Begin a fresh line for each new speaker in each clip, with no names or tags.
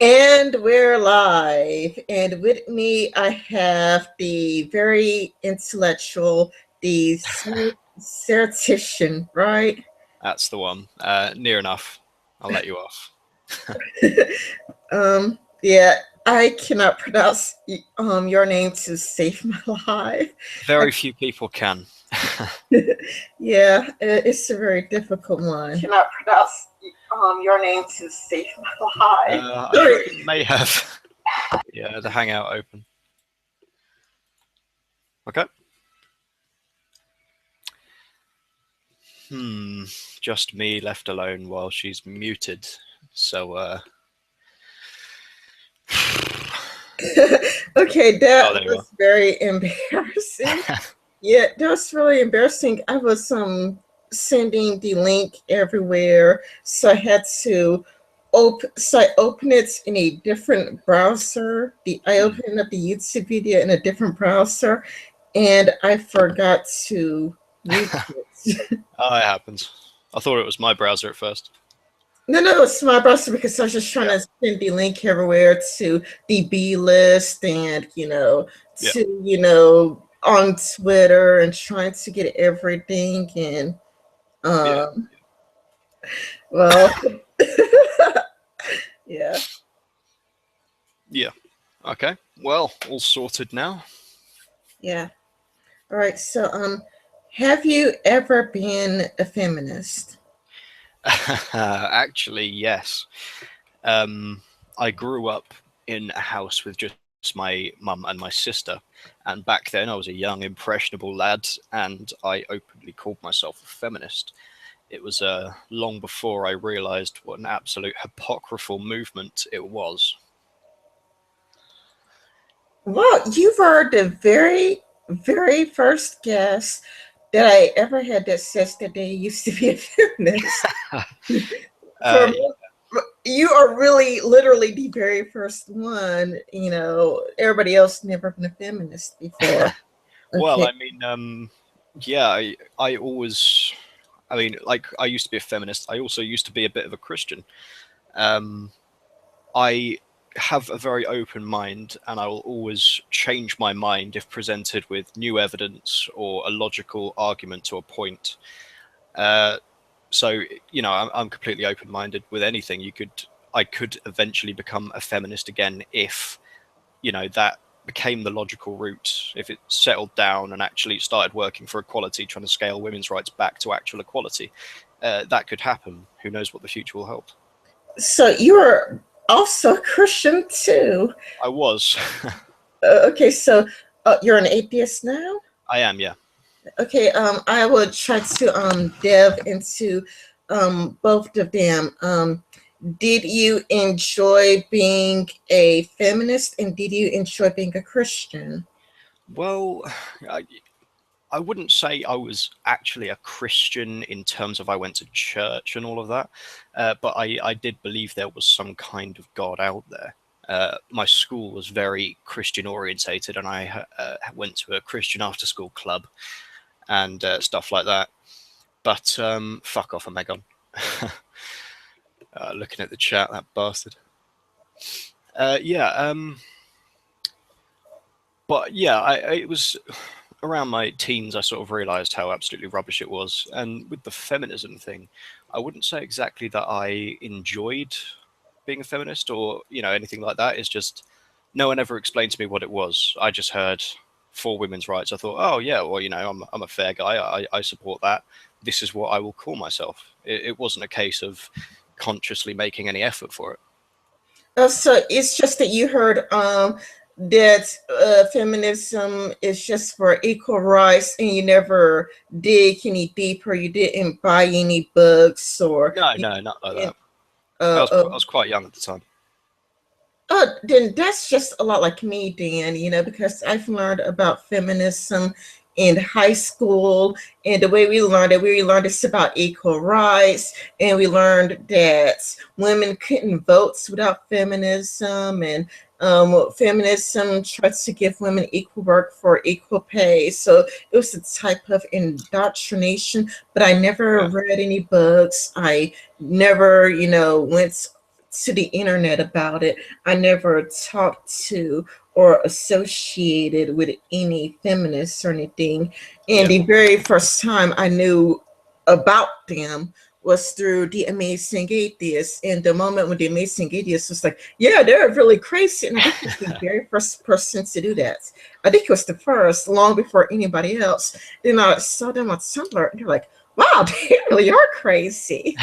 And we're live. And with me, I have the very intellectual, the Satiratician, right?
That's the one. Near enough. I'll let you off.
Yeah, I cannot pronounce your name to save my life.
Very few people can.
Yeah, it's a very difficult one. Cannot pronounce your name to save my life.
I reckon it may have. Yeah, the hangout open. Okay. Just me left alone while she's muted. So,
Okay, that
there you
was very embarrassing.
are.
Yeah, that was really embarrassing. I was sending the link everywhere, so I had to open it in a different browser. I opened up the YouTube video in a different browser, and I forgot to mute it.
Oh, it happens. I thought it was my browser at first.
No, it's my browser because I was just trying
Yeah.
to send the link everywhere to the B list and
Yeah.
to on Twitter and trying to get everything and
Yeah.
well yeah.
Yeah. Okay. Well, all sorted now.
Yeah. All right. So have you ever been a feminist?
Actually, yes. I grew up in a house with just my mum and my sister, and back then I was a young, impressionable lad, and I openly called myself a feminist. It was long before I realised what an absolute apocryphal movement it was.
Well, you were the very first guest that I ever had that says that they used to be a feminist. For
uh,
you are really literally the very first one. Everybody else never been a feminist before.
well,
Okay.
I mean, yeah, I always, I mean, like, I used to be a feminist. I also used to be a bit of a Christian. Um, I have a very open mind, and I will always change my mind if presented with new evidence or a logical argument to a point. Uh, so I'm completely open-minded with anything. I could eventually become a feminist again if that became the logical route. If it settled down and actually started working for equality, trying to scale women's rights back to actual equality, that could happen. Who knows what the future will hold?
So you are also a Christian too.
I was.
Okay, so you're an atheist now.
I am, yeah.
Okay, I would try to delve into both of them. Did you enjoy being a feminist and did you enjoy being a Christian?
Well, I wouldn't say I was actually a Christian in terms of I went to church and all of that, but I did believe there was some kind of God out there. My school was very Christian orientated, and I went to a Christian after school club and stuff like that. But fuck off, Megan. Looking at the chat, that bastard. Yeah, but yeah, it was around my teens I sort of realised how absolutely rubbish it was. And with the feminism thing, I wouldn't say exactly that I enjoyed being a feminist or anything like that. It's just no one ever explained to me what it was. I just heard for women's rights. I thought, oh yeah, well I'm a fair guy. I support that. This is what I will call myself. It wasn't a case of consciously making any effort for it.
So it's just that you heard that feminism is just for equal rights, and you never dig any deeper. You didn't buy any books, or
No, not like that.
uh,
I
uh,
was quite young at the time.
then that's just a lot like me, Dan, because I've learned about feminism in high school, and the way we learned it's about equal rights, and we learned that women couldn't vote without feminism, and feminism tries to give women equal work for equal pay. So it was a type of indoctrination, but I never
Yeah.
read any books. I never, went to the internet about it. I never talked to or associated with any feminists or anything. And
Yeah.
the very first time I knew about them was through The Amazing Atheist. And the moment when The Amazing Atheist was like, yeah, they're really crazy. And I think he was the very first person to do that. I think he was the first, long before anybody else. Then I saw them on Tumblr and they're like, wow, they really are crazy.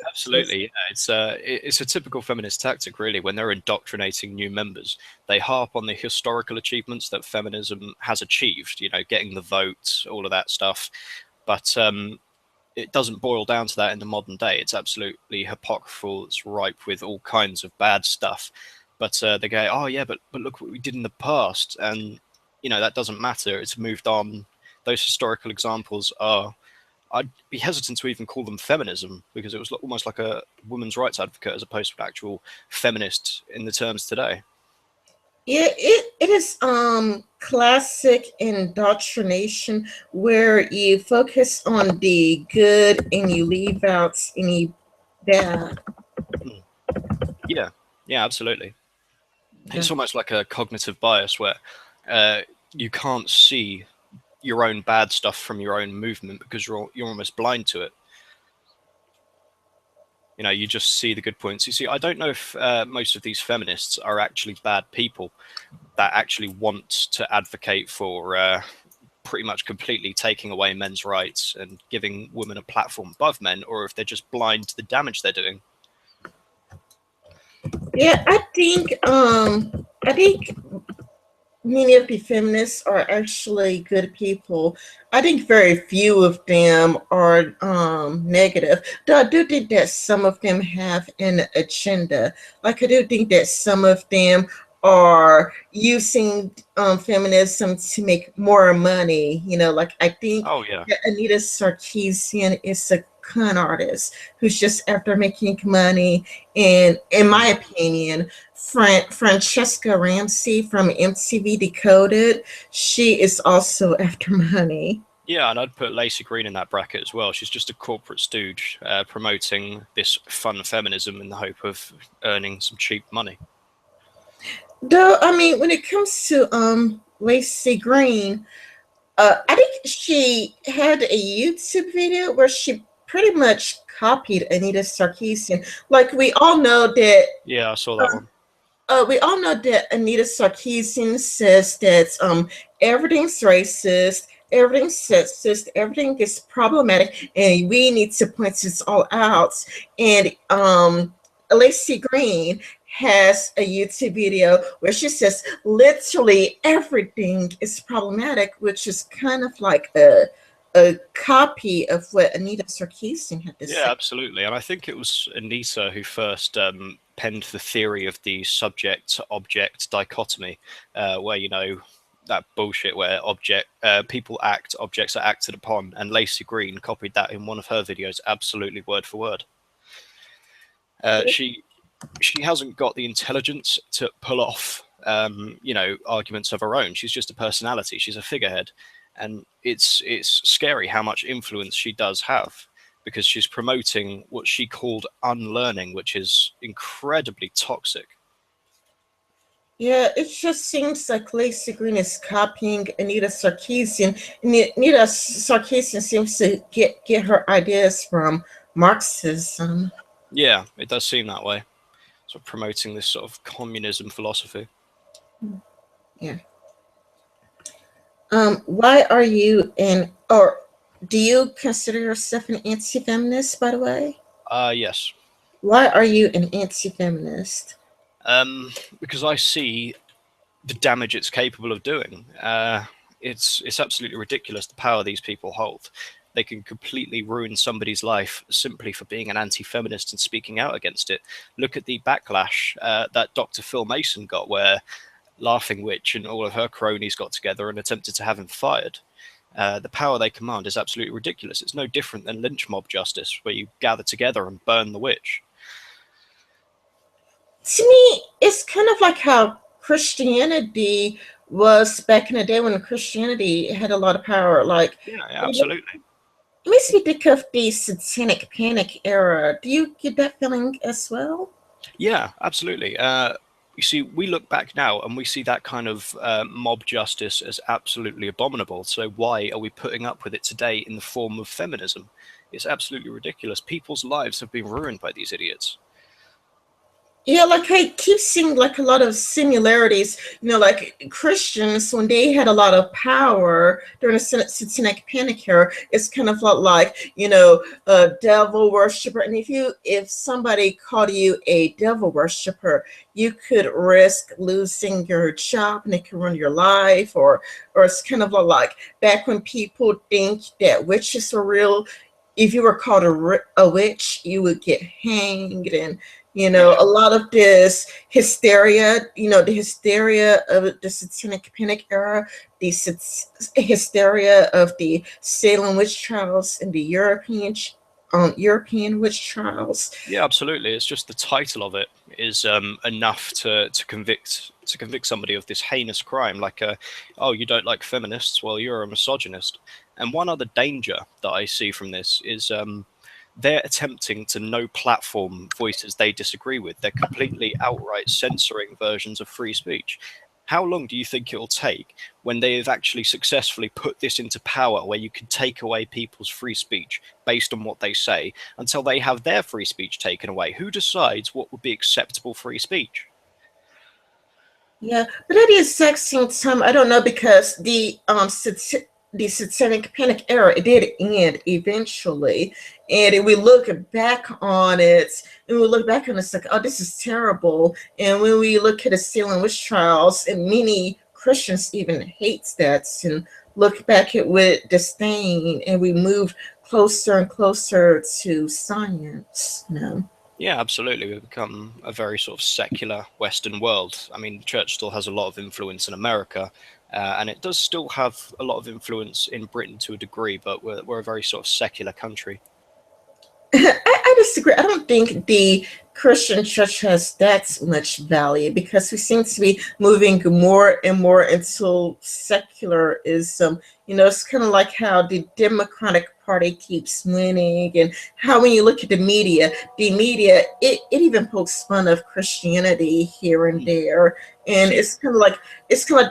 Absolutely, yeah. It's a typical feminist tactic, really. When they're indoctrinating new members, they harp on the historical achievements that feminism has achieved. You know, getting the vote, all of that stuff. But it doesn't boil down to that in the modern day. It's absolutely hypocritical. It's ripe with all kinds of bad stuff. But they go, oh yeah, but look what we did in the past, and you know that doesn't matter. It's moved on. Those historical examples are. I'd be hesitant to even call them feminism because it was almost like a women's rights advocate as opposed to an actual feminist in the terms today.
Yeah, it is classic indoctrination where you focus on the good and you leave out any bad.
Mm. Yeah, yeah, absolutely.
Yeah.
It's almost like a cognitive bias where uh, you can't see your own bad stuff from your own movement because you're almost blind to it. You know, you just see the good points. You see, I don't know if most of these feminists are actually bad people that actually want to advocate for pretty much completely taking away men's rights and giving women a platform above men, or if they're just blind to the damage they're doing.
Yeah, I think many of the feminists are actually good people. I think very few of them are negative. Though I do think that some of them have an agenda. Like I do think that some of them are using feminism to make more money. Like I think
Oh yeah.
that Anita Sarkeesian is a con artist who's just after making money. And in my
Mm.
opinion, Francesca Ramsey from MTV Decoded, she is also after money.
Yeah, and I'd put Lacey Green in that bracket as well. She's just a corporate stooge promoting this fun feminism in the hope of earning some cheap money.
Though, I mean, when it comes to Lacey Green, I think she had a YouTube video where she pretty much copied Anita Sarkeesian. Like
Yeah, I saw that one.
we all know that Anita Sarkeesian says that everything's racist, everything's sexist, everything is problematic, and we need to point this all out. And Lacey Green has a YouTube video where she says literally everything is problematic, which is kind of like a copy of what Anita Sarkeesian had to
Yeah,
say.
absolutely. And I think it was Anita who first penned the theory of the subject object dichotomy, where, you know, that bullshit where people act, objects are acted upon. And Lacey Green copied that in one of her videos, absolutely word for word. She hasn't got the intelligence to pull off, you know, arguments of her own. She's just a personality. She's a figurehead, and it's scary how much influence she does have because she's promoting what she called unlearning, which is incredibly toxic.
Yeah, it just seems like Lacey Green is copying Anita Sarkeesian. Anita Sarkeesian seems to get her ideas from Marxism.
Yeah, it does seem that way. So promoting this sort of communism philosophy.
Yeah. Why are you or do you consider yourself an anti-feminist, by the way?
Yes.
Why are you an anti-feminist?
Because I see the damage it's capable of doing. It's absolutely ridiculous the power these people hold. They can completely ruin somebody's life simply for being an anti-feminist and speaking out against it. Look at the backlash that Dr. Phil Mason got, where Laughing Witch and all of her cronies got together and attempted to have him fired. The power they command is absolutely ridiculous. It's no different than lynch mob justice, where you gather together and burn the witch.
To me, it's kind of like how Christianity was back in the day when Christianity had a lot of power. Like,
Yeah,
I mean,
absolutely.
makes me think of the Satanic Panic era. Do you get that feeling as well?
Yeah, absolutely. You see, we look back now and we see that kind of mob justice as absolutely abominable. So why are we putting up with it today in the form of feminism? It's absolutely ridiculous. People's lives have been ruined by these idiots.
Yeah, like I keep seeing like a lot of similarities. Like Christians when they had a lot of power during the Satanic Panic era, it's kind of like a devil worshiper. And if somebody called you a devil worshiper, you could risk losing your job and it could ruin your life. Or it's kind of like back when people think that witches were real. If you were called a witch, you would get hanged. And
Yeah,
a lot of this hysteria, the hysteria of the Satanic Panic era, the hysteria of the Salem witch trials and the European witch trials.
yeah, absolutely. It's just the title of it is enough to convict somebody of this heinous crime. Like, oh, you don't like feminists? Well, you're a misogynist. And one other danger that I see from this is they're attempting to no platform voices they disagree with. They're completely outright censoring versions of free speech. How long do you think it'll take when they have actually successfully put this into power where you can take away people's free speech based on what they say until they have their free speech taken away? Who decides what would be acceptable free speech?
Yeah, but at the exact same time, I don't know because the Satanic Panic era it did end eventually, and if we look back on it, and we look back on it, it's like, oh, this is terrible. And when we look at the Salem witch trials, and many Christians even hate that and look back at with disdain, and we move closer and closer to science.
Yeah, absolutely. We've become a very sort of secular Western world. I mean, the church still has a lot of influence in America, and it does still have a lot of influence in Britain to a degree, but we're a very sort of secular country.
I disagree. I don't think the Christian church has that much value because we seem to be moving more and more into secularism. It's kind of like how the Democratic Party keeps winning, and how when you look at the media, it even pokes fun of Christianity here and
Hmm.
there. And
See,
it's kind of like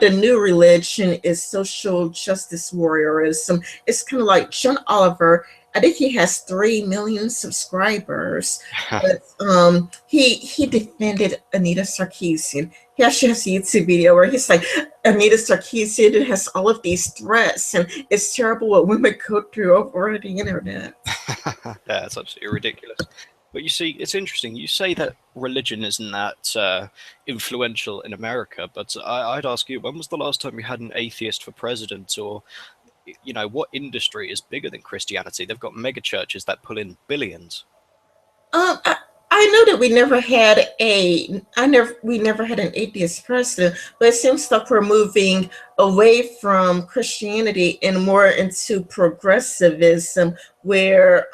the new religion is social justice warriorism. It's kind of like John Oliver. I think he has 3 million subscribers, but he defended Anita Sarkeesian. He actually has a YouTube video where he's like, Anita Sarkeesian has all of these threats, and it's terrible what women go through over the internet.
yeah, it's absolutely ridiculous. But you see, it's interesting. You say that religion isn't that influential in America, but I'd ask you, when was the last time you had an atheist for president, or what industry is bigger than Christianity? They've got mega churches that pull in billions.
I know that we never had an atheist president, but it seems like we're moving away from Christianity and more into progressivism, where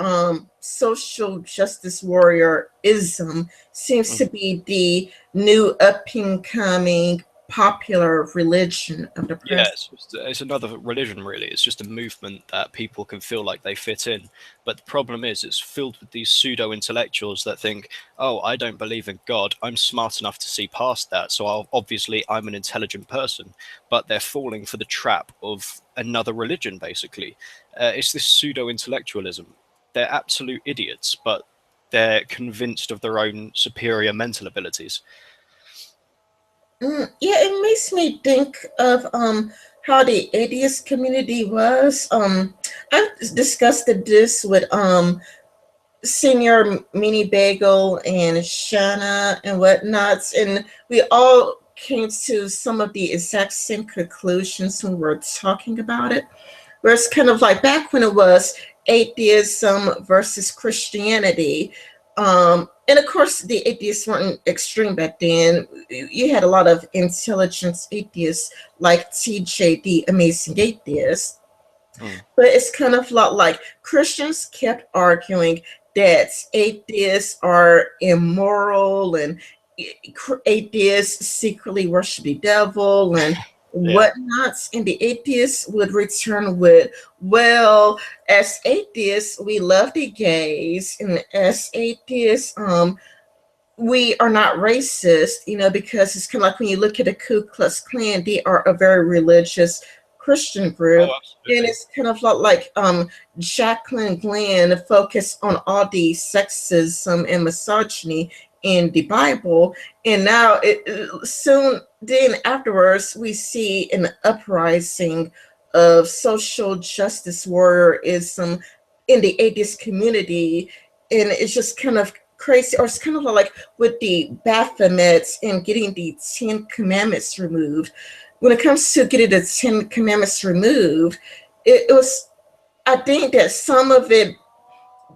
social justice warriorism seems to
Mhm.
be the new up and coming popular religion of the
Yeah,
present.
it's another religion, really. It's just a movement that people can feel like they fit in. But the problem is, it's filled with these pseudo intellectuals that think, oh, I don't believe in God. I'm smart enough to see past that. So obviously, I'm an intelligent person. But they're falling for the trap of another religion, basically. It's this pseudo intellectualism. They're absolute idiots, but they're convinced of their own superior mental abilities.
Yeah, it makes me think of how the atheist community was. I've discussed this with Senior Mini Bagel and Shanna and whatnots, and we all came to some of the exact same conclusions when we were talking about it. Where it's kind of like back when it was atheism versus Christianity. And of course, the atheists weren't extreme back then. You had a lot of intelligent atheists like TJ, the amazing atheist.
Hmm.
But it's kind of like Christians kept arguing that atheists are immoral and atheists secretly worship the devil, and
Yeah.
whatnots, and the atheists would return with, well, as atheists, we love the gays, and as atheists, we are not racist, because it's kind of like when you look at the Ku Klux Klan, they are a very religious Christian
Oh,
group. And
absolutely.
it's kind of like Jacqueline Glenn focused on all the sexism and misogyny in the Bible. And now, soon then afterwards, we see an uprising of social justice warriorism in the atheist community. And it's just kind of crazy, or it's kind of like with the Baphomets and getting the Ten Commandments removed. When it comes to getting the Ten Commandments removed, it was, I think that some of it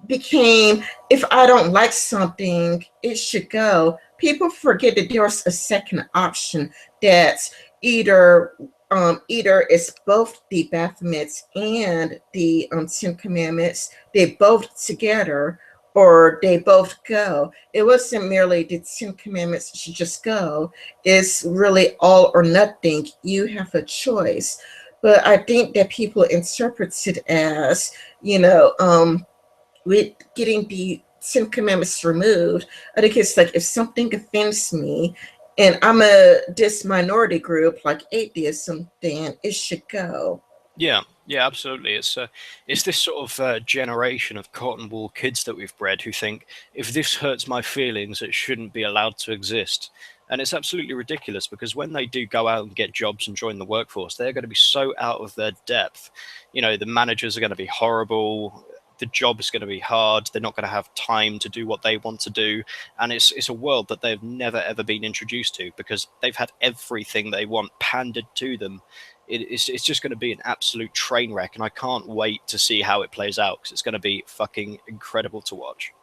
became, if I don't like something, it should go. People forget that there's a second option, that's either either it's both the Baphomets and the Ten Commandments, they both together, or they both go. It wasn't merely the Ten Commandments should just go. It's really all or nothing. You have a choice. But I think that people interpret it as, you know, with getting the Ten Commandments removed, I think it's like if something offends me and I'm this minority group like atheism, then it should go.
Yeah, yeah, absolutely. It's this sort of generation of cotton wool kids that we've bred who think if this hurts my feelings, it shouldn't be allowed to exist. And it's absolutely ridiculous because when they do go out and get jobs and join the workforce, they're going to be so out of their depth. You know, the managers are going to be horrible. The job is going to be hard. They're not going to have time to do what they want to do, and it's a world that they've never ever been introduced to because they've had everything they want pandered to them. It's just going to be an absolute train wreck, and I can't wait to see how it plays out because it's going to be fucking incredible to watch.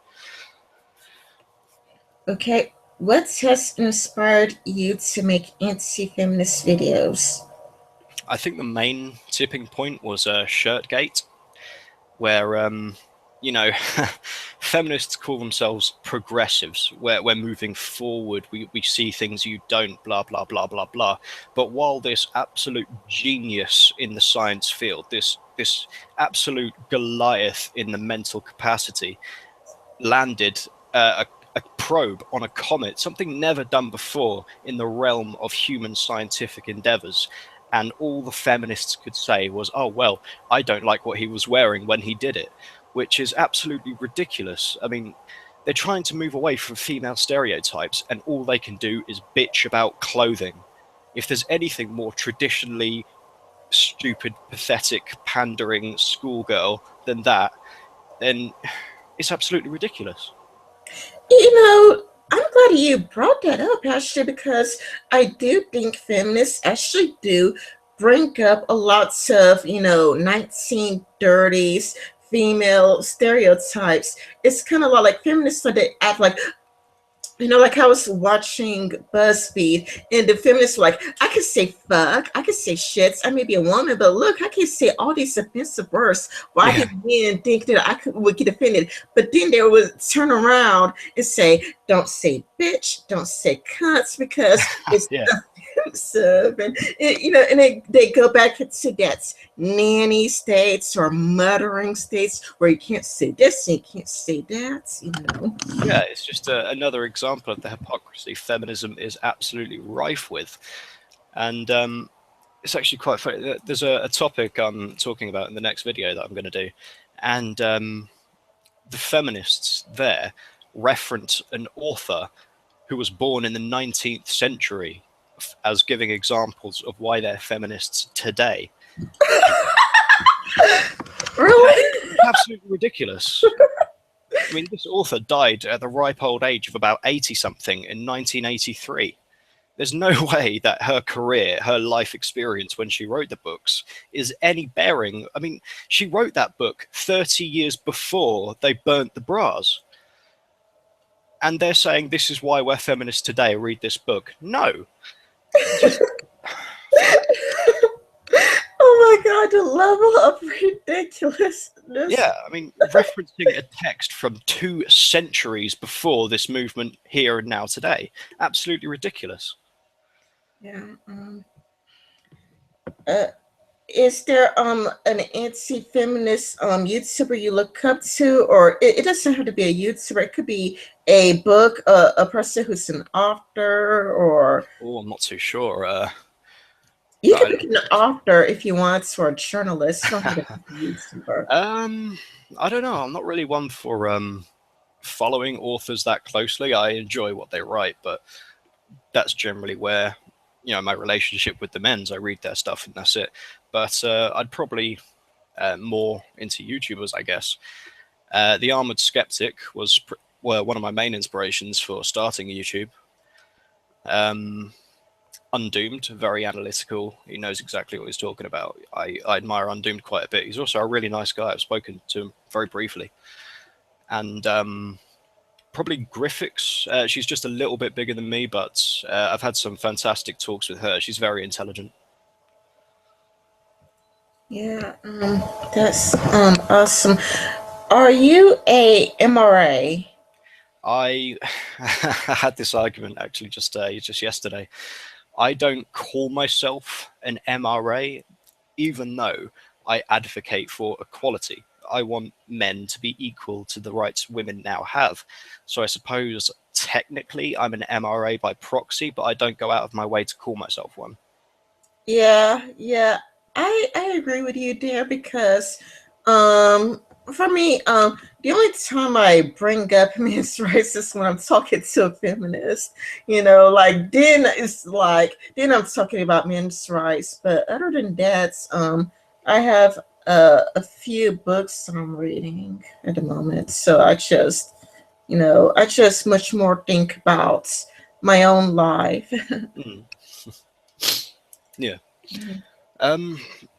Okay, what has inspired you to make anti-feminist videos?
I think the main tipping point was Shirtgate, where you know, feminists call themselves progressives. We're moving forward. We see things you don't. Blah blah blah blah blah. But while this absolute genius in the science field, this absolute Goliath in the mental capacity, landed a probe on a comet, something never done before in the realm of human scientific endeavors. And all the feminists could say was, oh, well, I don't like what he was wearing when he did it, which is absolutely ridiculous. I mean, they're trying to move away from female stereotypes, and all they can do is bitch about clothing. If there's anything more traditionally stupid, pathetic, pandering schoolgirl than that, then it's absolutely ridiculous.
I'm glad you brought that up, actually, because I do think feminists actually do bring up a lot of, 1930s female stereotypes. It's kind of like feminists that they act like, like I was watching BuzzFeed, and the feminists were like, I could say fuck, I could say shits, I may be a woman, but look, I can say all these offensive words. Why
Yeah,
did men think that would get offended? But then they would turn around and say, don't say bitch, don't say cunts, because it's
yeah,
offensive. And, and they go back to that nanny states or muttering states where you can't say this and you can't say that.
yeah. It's just another example of the hypocrisy feminism is absolutely rife with, and it's actually quite funny. There's a topic I'm talking about in the next video that I'm going to do, and the feminists there reference an author who was born in the 19th century as giving examples of why they're feminists today. Yeah,
Really?
it's absolutely ridiculous. I mean, this author died at the ripe old age of about 80 something in 1983. There's no way that her career, her life experience when she wrote the books is any bearing. I mean, she wrote that book 30 years before they burnt the bras. And they're saying this is why we're feminists today. Read this book. No. Just
Oh my god, the level of ridiculousness.
yeah, I mean, referencing a text from 2 centuries before this movement here and now today. Absolutely ridiculous.
Yeah. Uh, is there an anti-feminist YouTuber you look up to, or it doesn't have to be a YouTuber? It could be a book, a person who's an author, or
Oh, I'm not too sure.
you could
I,
pick an author if you want, or a journalist. You don't have to pick a YouTuber.
um, I don't know. I'm not really one for following authors that closely. I enjoy what they write, but that's generally where my relationship with them ends. I read their stuff and that's it. But I'd probably more into YouTubers, I guess. The Armored Skeptic was well, one of my main inspirations for starting YouTube. Um, Undoomed, very analytical. He knows exactly what he's talking about. I admire Undoomed quite a bit. He's also a really nice guy. I've spoken to him very briefly. And probably Griffix. She's just a little bit bigger than me, but I've had some fantastic talks with her. She's very intelligent.
Yeah, that's awesome. Are you a MRA?
I had this argument actually just yesterday. I don't call myself an MRA, even though I advocate for equality. I want men to be equal to the rights women now have. So I suppose technically I'm an MRA by proxy, but I don't go out of my way to call myself one.
Yeah, yeah. I agree with you there because um for me, the only time I bring up men's rights is when I'm talking to a feminist. Like then I'm talking about men's rights. But other than that, I have a few books I'm reading at the moment. So I just much more think about my own life.
Mm, yeah.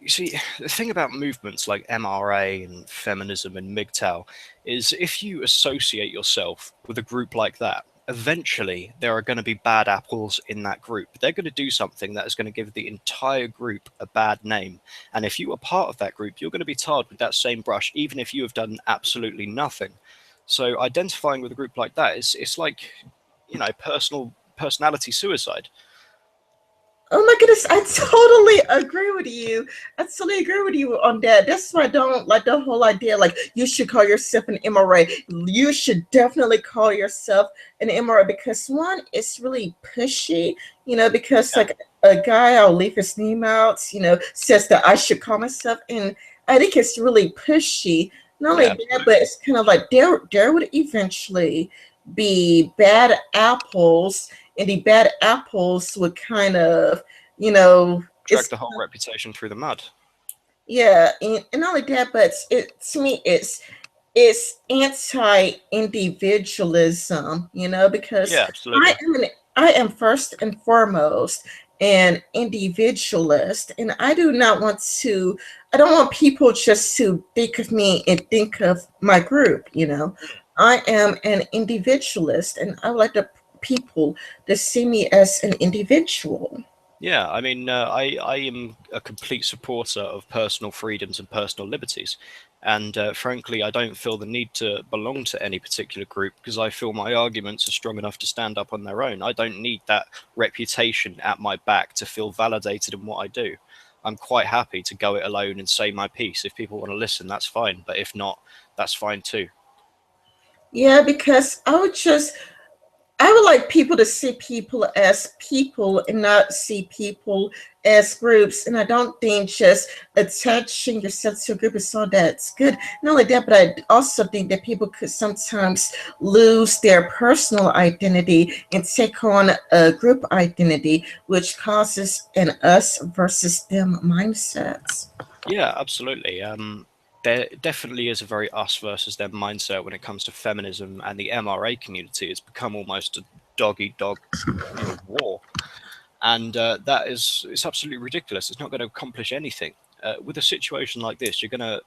You see, the thing about movements like MRA and feminism and MGTOW is if you associate yourself with a group like that, eventually there are going to be bad apples in that group. They're going to do something that is going to give the entire group a bad name. And if you are part of that group, you're going to be tarred with that same brush, even if you have done absolutely nothing. So identifying with a group like that is it's like, personality suicide.
Oh my goodness, I totally agree with you. I totally agree with you on that. That's why I don't like the whole idea like you should call yourself an MRA. You should definitely call yourself an MRA because one, it's really pushy, because
Yeah,
like a guy, I'll leave his name out, says that I should call myself, and I think it's really pushy. Not only
yeah,
that, but
absolutely.
it's kind of like there would eventually be bad apples, and the bad apples would kind of,
Drag
it's
the whole reputation through the mud.
yeah, and not only that, but it to me it's anti-individualism, because
Yeah,
I
absolutely.
am an I am first and foremost an individualist, and I don't want people just to think of me and think of my group. I am an individualist, and I would like the people to see me as an individual.
Yeah, I mean, I am a complete supporter of personal freedoms and personal liberties. And frankly, I don't feel the need to belong to any particular group because I feel my arguments are strong enough to stand up on their own. I don't need that reputation at my back to feel validated in what I do. I'm quite happy to go it alone and say my piece. If people want to listen, that's fine. But if not, that's fine too.
Yeah, because I would like people to see people as people and not see people as groups. And I don't think just attaching yourself to a group is all that's good. Not only that, but I also think that people could sometimes lose their personal identity and take on a group identity, which causes an us versus them mindset.
Yeah, absolutely. There definitely is a very us versus them mindset when it comes to feminism and the MRA community. It's become almost a dog eat dog, war, and that is it's absolutely ridiculous. It's not going to accomplish anything. With a situation like this, you're gonna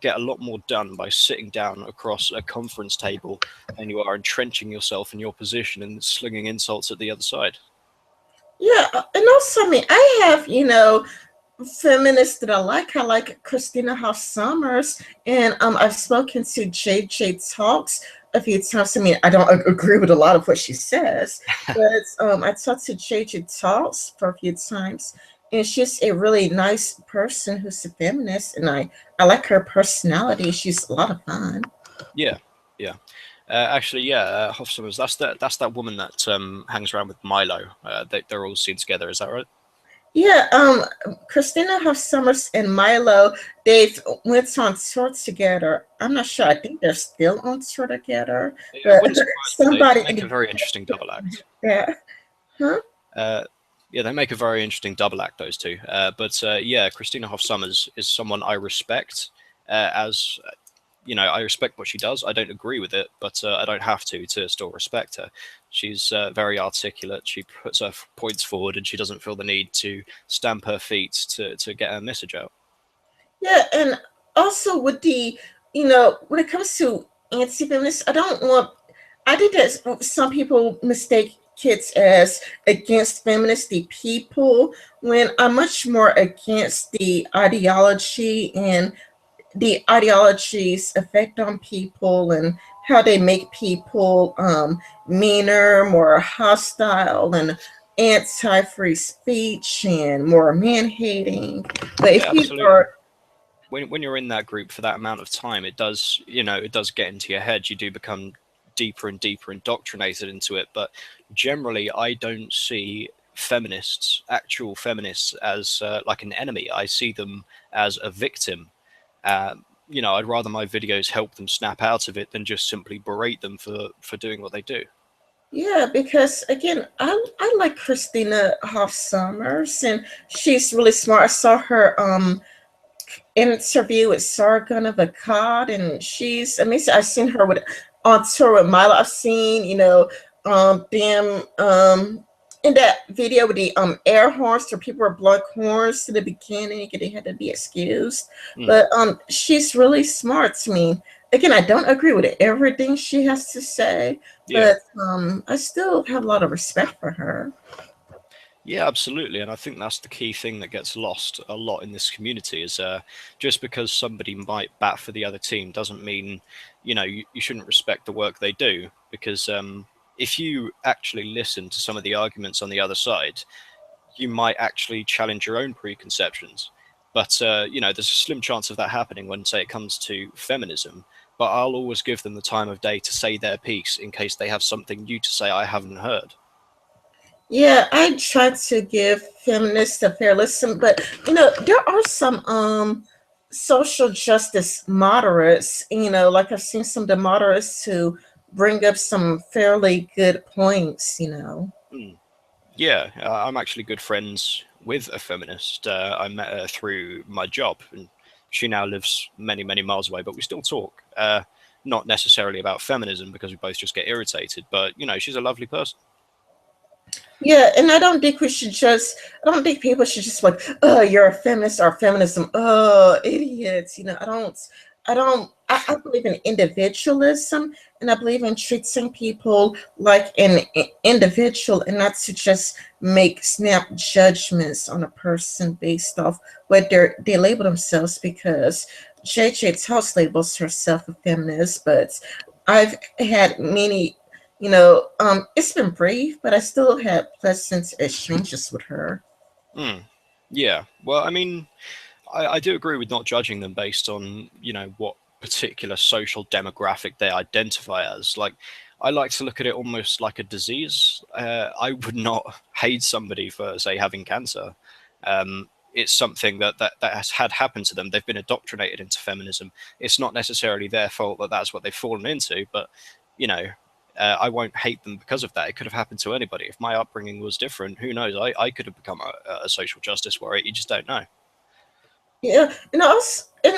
get a lot more done by sitting down across a conference table than you are entrenching yourself in your position and slinging insults at the other side.
Yeah, and also, I mean, I have, feminists that I like. I like Christina Hoff Sommers, and I've spoken to JJ Talks a few times. I mean, I don't agree with a lot of what she says, but I talked to JJ Talks for a few times, and she's a really nice person who's a feminist, and I like her personality. She's a lot of fun.
Yeah, yeah. Actually, yeah, Hofsummers. That's that woman that hangs around with Milo. They're all seen together. Is that right?
Yeah, Christina Hoff Summers and Milo, they've went on tour together. I'm not sure. I think they're still on tour together,
It
but
wouldn't surprise me. They
somebody,
make a very interesting double act.
yeah, huh?
Uh, yeah, they make a very interesting double act, those two. But yeah, Christina Hoff Summers is someone I respect. As you know, I respect what she does. I don't agree with it, but I don't have to still respect her. She's very articulate. She puts her points forward, and she doesn't feel the need to stamp her feet to get her message out.
Yeah, and also with the, when it comes to anti-feminists, I think that some people mistake kids as against feminists, the people, when I'm much more against the ideology and the ideology's effect on people and how they make people meaner, more hostile, and anti-free speech and more man-hating. But
Yeah,
if you
absolutely.
are,
When you're in that group for that amount of time, it does, it does get into your head. You do become deeper and deeper indoctrinated into it. But generally, I don't see feminists, actual feminists, as like an enemy. I see them as a victim. I'd rather my videos help them snap out of it than just simply berate them for doing what they do.
yeah, because again, I like Christina Hoff Summers, and she's really smart. I saw her interview with Sargon of Akkad, and she's amazing. I've seen her with on tour with Milo. I've seen, them in that video with the air horns where people were blowing horns to the beginning and they had to be excused.
Mm,
But she's really smart to me. Again, I don't agree with everything she has to say,
yeah.
but I still have a lot of respect for her.
Yeah, absolutely, and I think that's the key thing that gets lost a lot in this community is just because somebody might bat for the other team doesn't mean you shouldn't respect the work they do because if you actually listen to some of the arguments on the other side, you might actually challenge your own preconceptions. But there's a slim chance of that happening when, say, it comes to feminism. But I'll always give them the time of day to say their piece in case they have something new to say I haven't heard.
Yeah, I try to give feminists a fair listen, but there are some social justice moderates, like I've seen some of the moderates who bring up some fairly good points.
Mm. Yeah, I'm actually good friends with a feminist. I met her through my job, and she now lives many, many miles away, but we still talk. Not necessarily about feminism because we both just get irritated, but she's a lovely person.
Yeah, and I don't think people should just like, oh, you're a feminist or feminism. Oh, idiots. I believe in individualism, and I believe in treating people like an individual and not to just make snap judgments on a person based off what they label themselves because JJ Tells labels herself a feminist, but I've had many it's been brief, but I still had pleasant exchanges with her.
Mm. Yeah, well, I mean, I do agree with not judging them based on what particular social demographic they identify as. Like, I like to look at it almost like a disease. I would not hate somebody for, say, having cancer. It's something that has had happened to them. They've been indoctrinated into feminism. It's not necessarily their fault that that's what they've fallen into, but you know. I won't hate them because of that. It could have happened to anybody. If my upbringing was different, who knows? I could have become a social justice warrior. You just don't know.
Yeah, and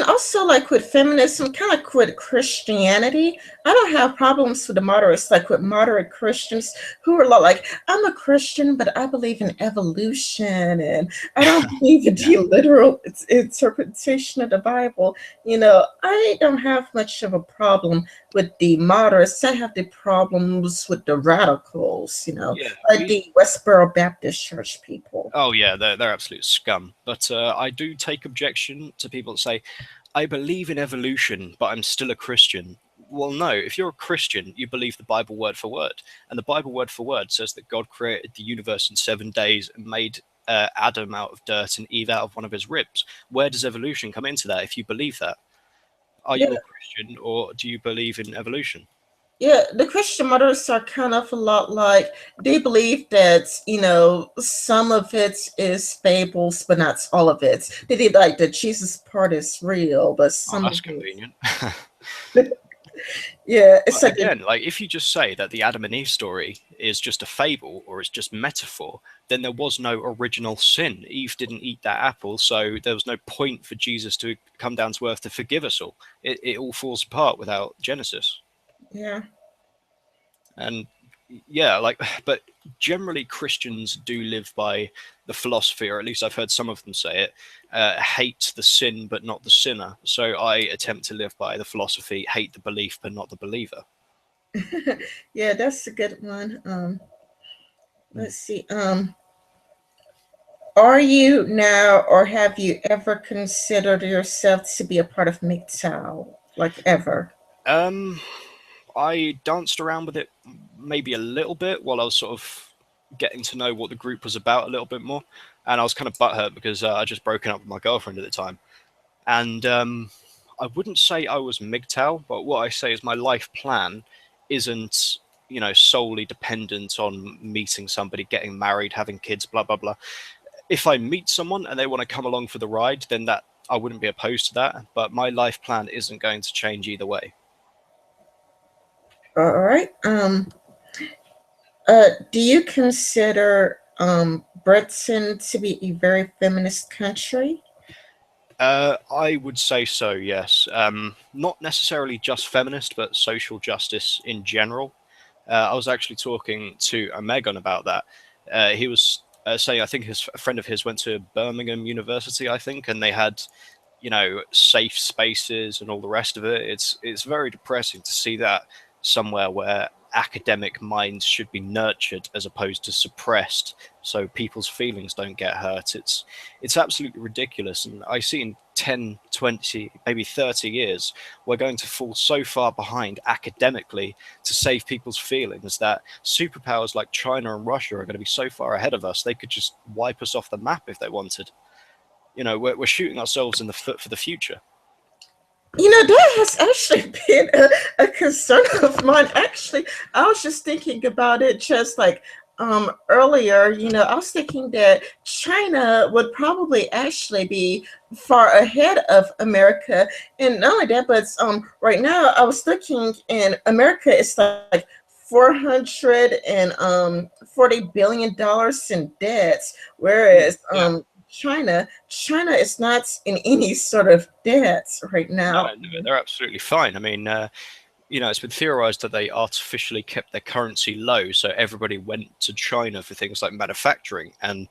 also like with feminism, kind of like with Christianity, I don't have problems with the moderates, like with moderate Christians who are like, I'm a Christian, but I believe in evolution, and I don't believe in
Yeah.
the literal interpretation of the Bible. I don't have much of a problem with the moderates. I have the problems with the radicals,
Yeah,
like
we.
the Westboro Baptist Church people.
Oh yeah, they're absolute scum. But I do take objection to people that say, "I believe in evolution, but I'm still a Christian." Well, no. If you're a Christian, you believe the Bible word for word, and the Bible word for word says that God created the universe in 7 days and made Adam out of dirt and Eve out of one of his ribs. Where does evolution come into that? If you believe that, are
Yeah,
you a Christian or do you believe in evolution?
yeah. The Christian martyrs are kind of a lot like they believe that some of it is fables, but not all of it. They did like the Jesus part is real, but
Oh,
some
that's
of it,
convenient.
yeah, it's
But
like
again, like if you just say that the Adam and Eve story is just a fable or it's just metaphor, then there was no original sin. Eve didn't eat that apple, so there was no point for Jesus to come down to earth to forgive us all. It all falls apart without Genesis.
yeah.
And yeah, like, but generally Christians do live by the philosophy, or at least I've heard some of them say it, hate the sin but not the sinner. So I attempt to live by the philosophy, hate the belief but not the believer.
Yeah, that's a good one. Let's see. Are you now, or have you ever considered yourself to be a part of MGTOW? Like ever?
Um, I danced around with it maybe a little bit while I was sort of getting to know what the group was about a little bit more, and I was kind of butthurt because I just broken up with my girlfriend at the time, and I wouldn't say I was MGTOW, but what I say is my life plan isn't solely dependent on meeting somebody, getting married, having kids, blah blah blah. If I meet someone and they want to come along for the ride, then that I wouldn't be opposed to that. But my life plan isn't going to change either way.
All right. Do you consider Britain to be a very feminist country?
I would say so, yes. Not necessarily just feminist, but social justice in general. I was actually talking to a Megan about that. He was saying, I think a friend of his went to Birmingham University, I think, and they had, safe spaces and all the rest of it. It's very depressing to see that somewhere where academic minds should be nurtured as opposed to suppressed, so people's feelings don't get hurt. It's absolutely ridiculous, and I see in 10, 20, maybe 30 years we're going to fall so far behind academically to save people's feelings that superpowers like China and Russia are going to be so far ahead of us they could just wipe us off the map if they wanted. We're shooting ourselves in the foot for the future.
That has actually been a concern of mine. Actually, I was just thinking about it just like earlier. I was thinking that China would probably actually be far ahead of America. And not only that, but right now I was looking and America is like 440 billion dollars in debts, whereas
Yeah.
China is not in any sort of debt right
No,
now.
no, they're absolutely fine. I mean, it's been theorized that they artificially kept their currency low, so everybody went to China for things like manufacturing, and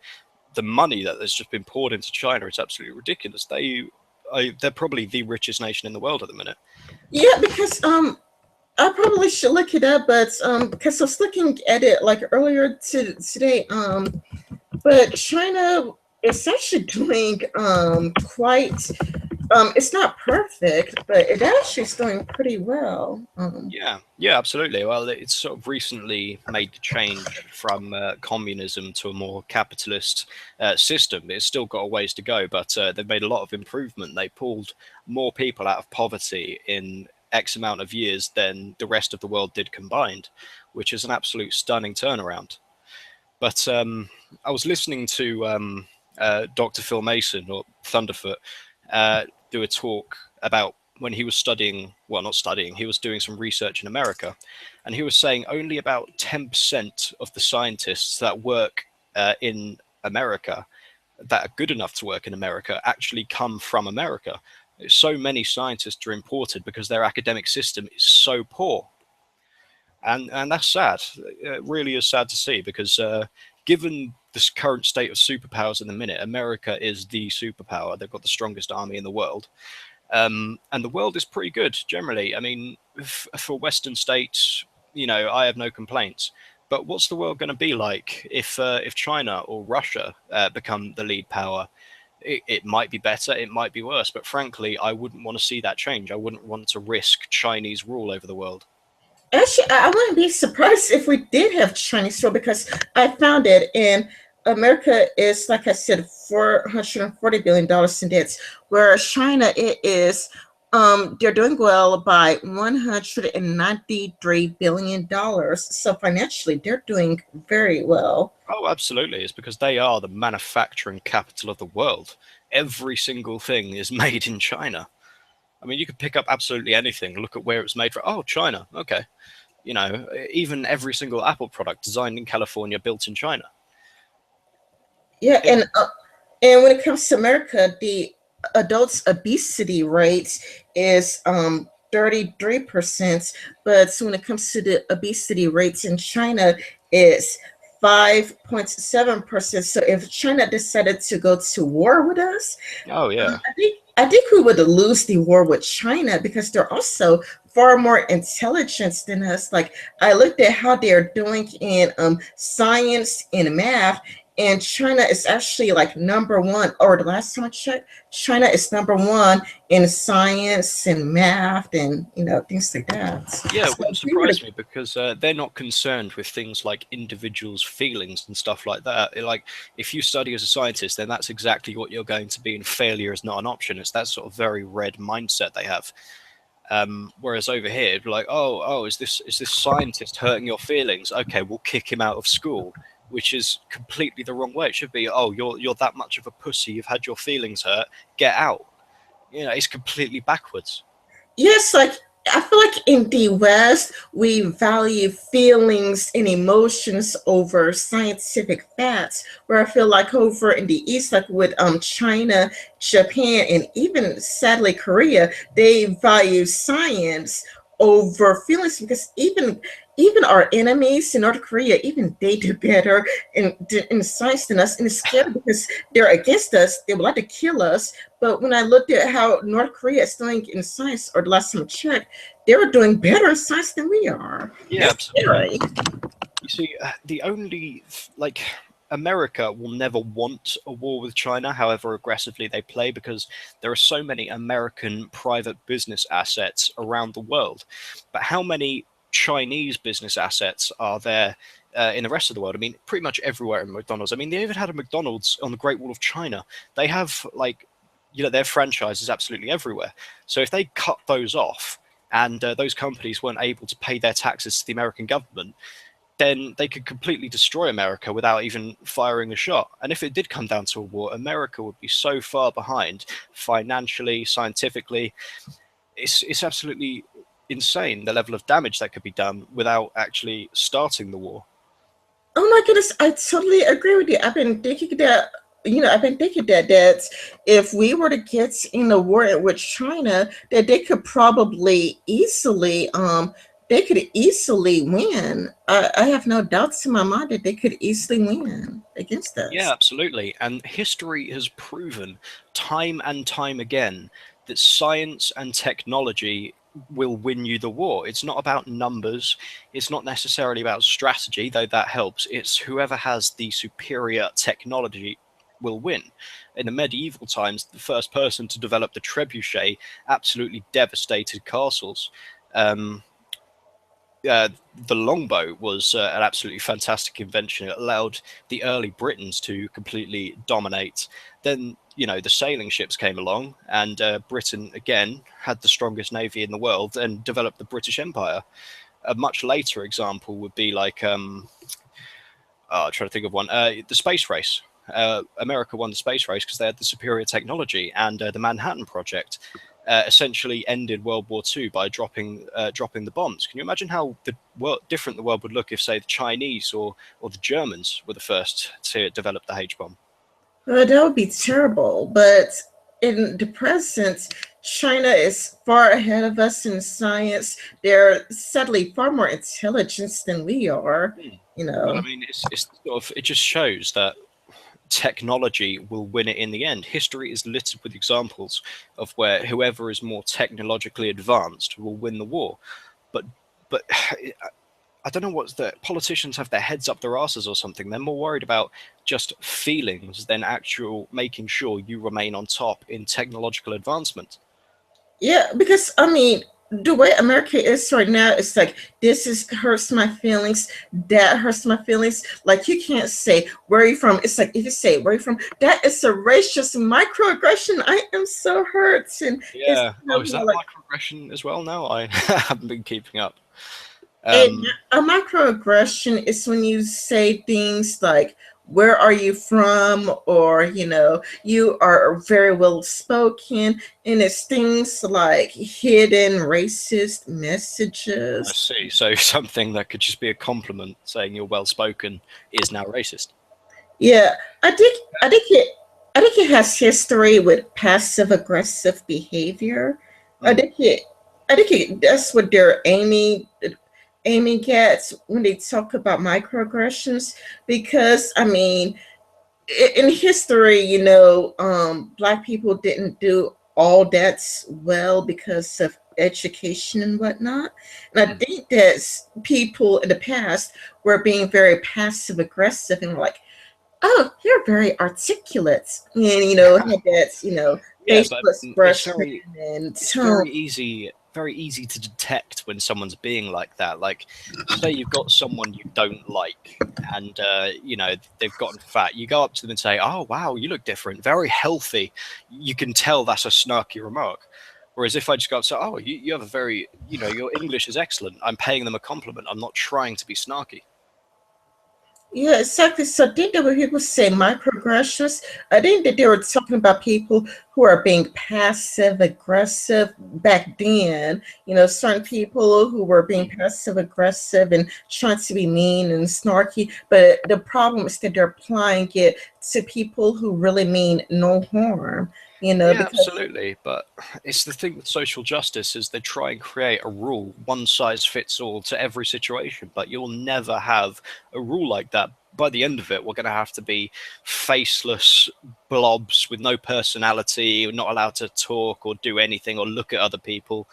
the money that has just been poured into China is absolutely ridiculous. They're probably the richest nation in the world at the minute.
Yeah, because I probably should look it up, but because I was looking at it like earlier today, but China is actually doing quite it's not perfect, but it actually is doing pretty well.
Yeah, yeah, absolutely. Well, it's sort of recently made the change from communism to a more capitalist system. It's still got a ways to go, but they've made a lot of improvement. They pulled more people out of poverty in X amount of years than the rest of the world did combined, which is an absolute stunning turnaround. But I was listening to Dr. Phil Mason or Thunderfoot do a talk about when he was studying, well, not studying, he was doing some research in America. And he was saying only about 10% of the scientists that work in America, that are good enough to work in America, actually come from America. So many scientists are imported because their academic system is so poor, and that's sad. It really is sad to see because given this current state of superpowers in the minute, America is the superpower. They've got the strongest army in the world, and the world is pretty good generally. I mean, for Western states, I have no complaints. But what's the world going to be like if China or Russia become the lead power? It might be better, it might be worse, but frankly, I wouldn't want to see that change. I wouldn't want to risk Chinese rule over the world.
Actually, I wouldn't be surprised if we did have Chinese rule because I found it in America is, like I said, $440 billion in debts, where China it is they're doing well by $193 billion. So financially, they're doing very well.
Oh, absolutely. It's because they are the manufacturing capital of the world. Every single thing is made in China. I mean, you could pick up absolutely anything, look at where it was made from. Oh, China. Okay. You know, even every single Apple product designed in California, built in China.
Yeah,
It,
and when it comes to America, the adults obesity rate is 33%, but so when it comes to the obesity rates in China, it's 5.7%. So if China decided to go to war with us,
oh, yeah.
I think we would lose the war with China because they're also far more intelligent than us. Like I looked at how they're doing in science and math, and China is actually like number one. Or the last time I checked, China is number one in science and math, and things like that.
Yeah, it
So
wouldn't
if we were to
surprise me because they're not concerned with things like individuals' feelings and stuff like that. Like, if you study as a scientist, then that's exactly what you're going to be, and failure is not an option. It's that sort of very red mindset they have. Whereas over here, it'd be like, oh, is this scientist hurting your feelings? Okay, we'll kick him out of school, which is completely the wrong way. It should be, oh, you're that much of a pussy. You've had your feelings hurt. Get out. You know, it's completely backwards.
Yes, like I feel like in the West, we value feelings and emotions over scientific facts. Where I feel like over in the East, like with China, Japan, and even sadly Korea, they value science over feelings because even our enemies in North Korea, even they do better in science than us, and it's scary because they're against us. They would like to kill us, but when I looked at how North Korea is doing in science, or the last time I checked, they were doing better in science than we are.
Yeah,
That's
absolutely.
scary.
You see, the only like America will never want a war with China, however aggressively they play, because there are so many American private business assets around the world. But how many Chinese business assets are there in the rest of the world? I mean, pretty much everywhere in McDonald's. I mean, they even had a McDonald's on the Great Wall of China. They have like, their franchises absolutely everywhere. So if they cut those off, and those companies weren't able to pay their taxes to the American government, then they could completely destroy America without even firing a shot. And if it did come down to a war, America would be so far behind financially, scientifically. It's absolutely insane the level of damage that could be done without actually starting the war.
Oh my goodness, I totally agree with you. I've been thinking that if we were to get in a war with China, that they could easily win. I have no doubts in my mind that they could easily win against
Yeah,
us.
absolutely. And history has proven time and time again that science and technology will win you the war. It's not about numbers, it's not necessarily about strategy, though that helps. It's whoever has the superior technology will win. In the medieval times, the first person to develop the trebuchet absolutely devastated castles. Um, uh, the longbow was an absolutely fantastic invention. It allowed the early Britons to completely dominate. Then, the sailing ships came along, and Britain again had the strongest navy in the world and developed the British Empire. A much later example would be like, I'm trying to think of one, the space race. America won the space race because they had the superior technology, and the Manhattan Project essentially ended World War II by dropping the bombs. Can you imagine how different the world would look if, say, the Chinese or the Germans were the first to develop the H bomb?
That would be terrible. But in the present, China is far ahead of us in science. They're sadly far more intelligent than we are.
Hmm.
You
But I
know.
mean, it's sort of, it just shows that technology will win it in the end. History is littered with examples of where whoever is more technologically advanced will win the war. But but I don't know what's the politicians have their heads up their asses or something. They're more worried about just feelings than actual making sure you remain on top in technological advancement.
Yeah, because I mean, the way America is right now, it's like this is hurts my feelings, that hurts my feelings. Like you can't say where are you from. It's like if you say where are you from, that is a racist microaggression. I am so hurt, and it's
Yeah. Oh, is that
like
microaggression as well now? I haven't been keeping up.
a,
Um,
a microaggression is when you say things like where are you from, or you are very well spoken, and it's things like hidden racist
I
messages.
see. So something that could just be a compliment, saying you're well spoken, is now racist.
Yeah, I think it has history with passive aggressive behavior. I
Mm,
think it I think that's what they're aiming at when they talk about microaggressions, because I mean in history, black people didn't do all that well because of education and whatnot. And I
mm.
think that people in the past were being very passive aggressive and like, oh, you're very articulate, and had that
Yeah, but
facial
it's
expression and tone.
very easy to detect when someone's being like that. Like, say you've got someone you don't like, and they've gotten fat. You go up to them and say, "Oh, wow, you look different, very healthy." You can tell that's a snarky remark. Whereas if I just go up and say, "Oh, you have a very, your English is excellent," I'm paying them a compliment. I'm not trying to be snarky.
Yeah, exactly. So I think that when people say microaggressions, I think that they were talking about people who are being passive aggressive back then. Certain people who were being passive aggressive and trying to be mean and snarky. But the problem is that they're applying it to people who really mean no harm.
Yeah,
Because
absolutely. But it's the thing with social justice is they try and create a rule, one size fits all to every situation, but you'll never have a rule like that. By the end of it, we're going to have to be faceless blobs with no personality, not allowed to talk or do anything or look at other people.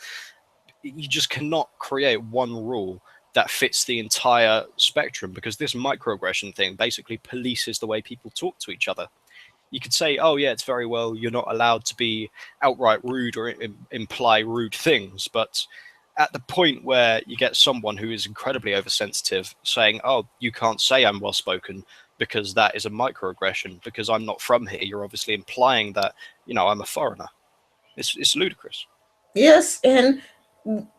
You just cannot create one rule that fits the entire spectrum because this microaggression thing basically polices the way people talk to each other. You could say, oh yeah, it's very well, you're not allowed to be outright rude or imply rude things, but at the point where you get someone who is incredibly oversensitive saying, oh, you can't say I'm well spoken because that is a microaggression because I'm not from here, you're obviously implying that I'm a foreigner. It's ludicrous.
yes, and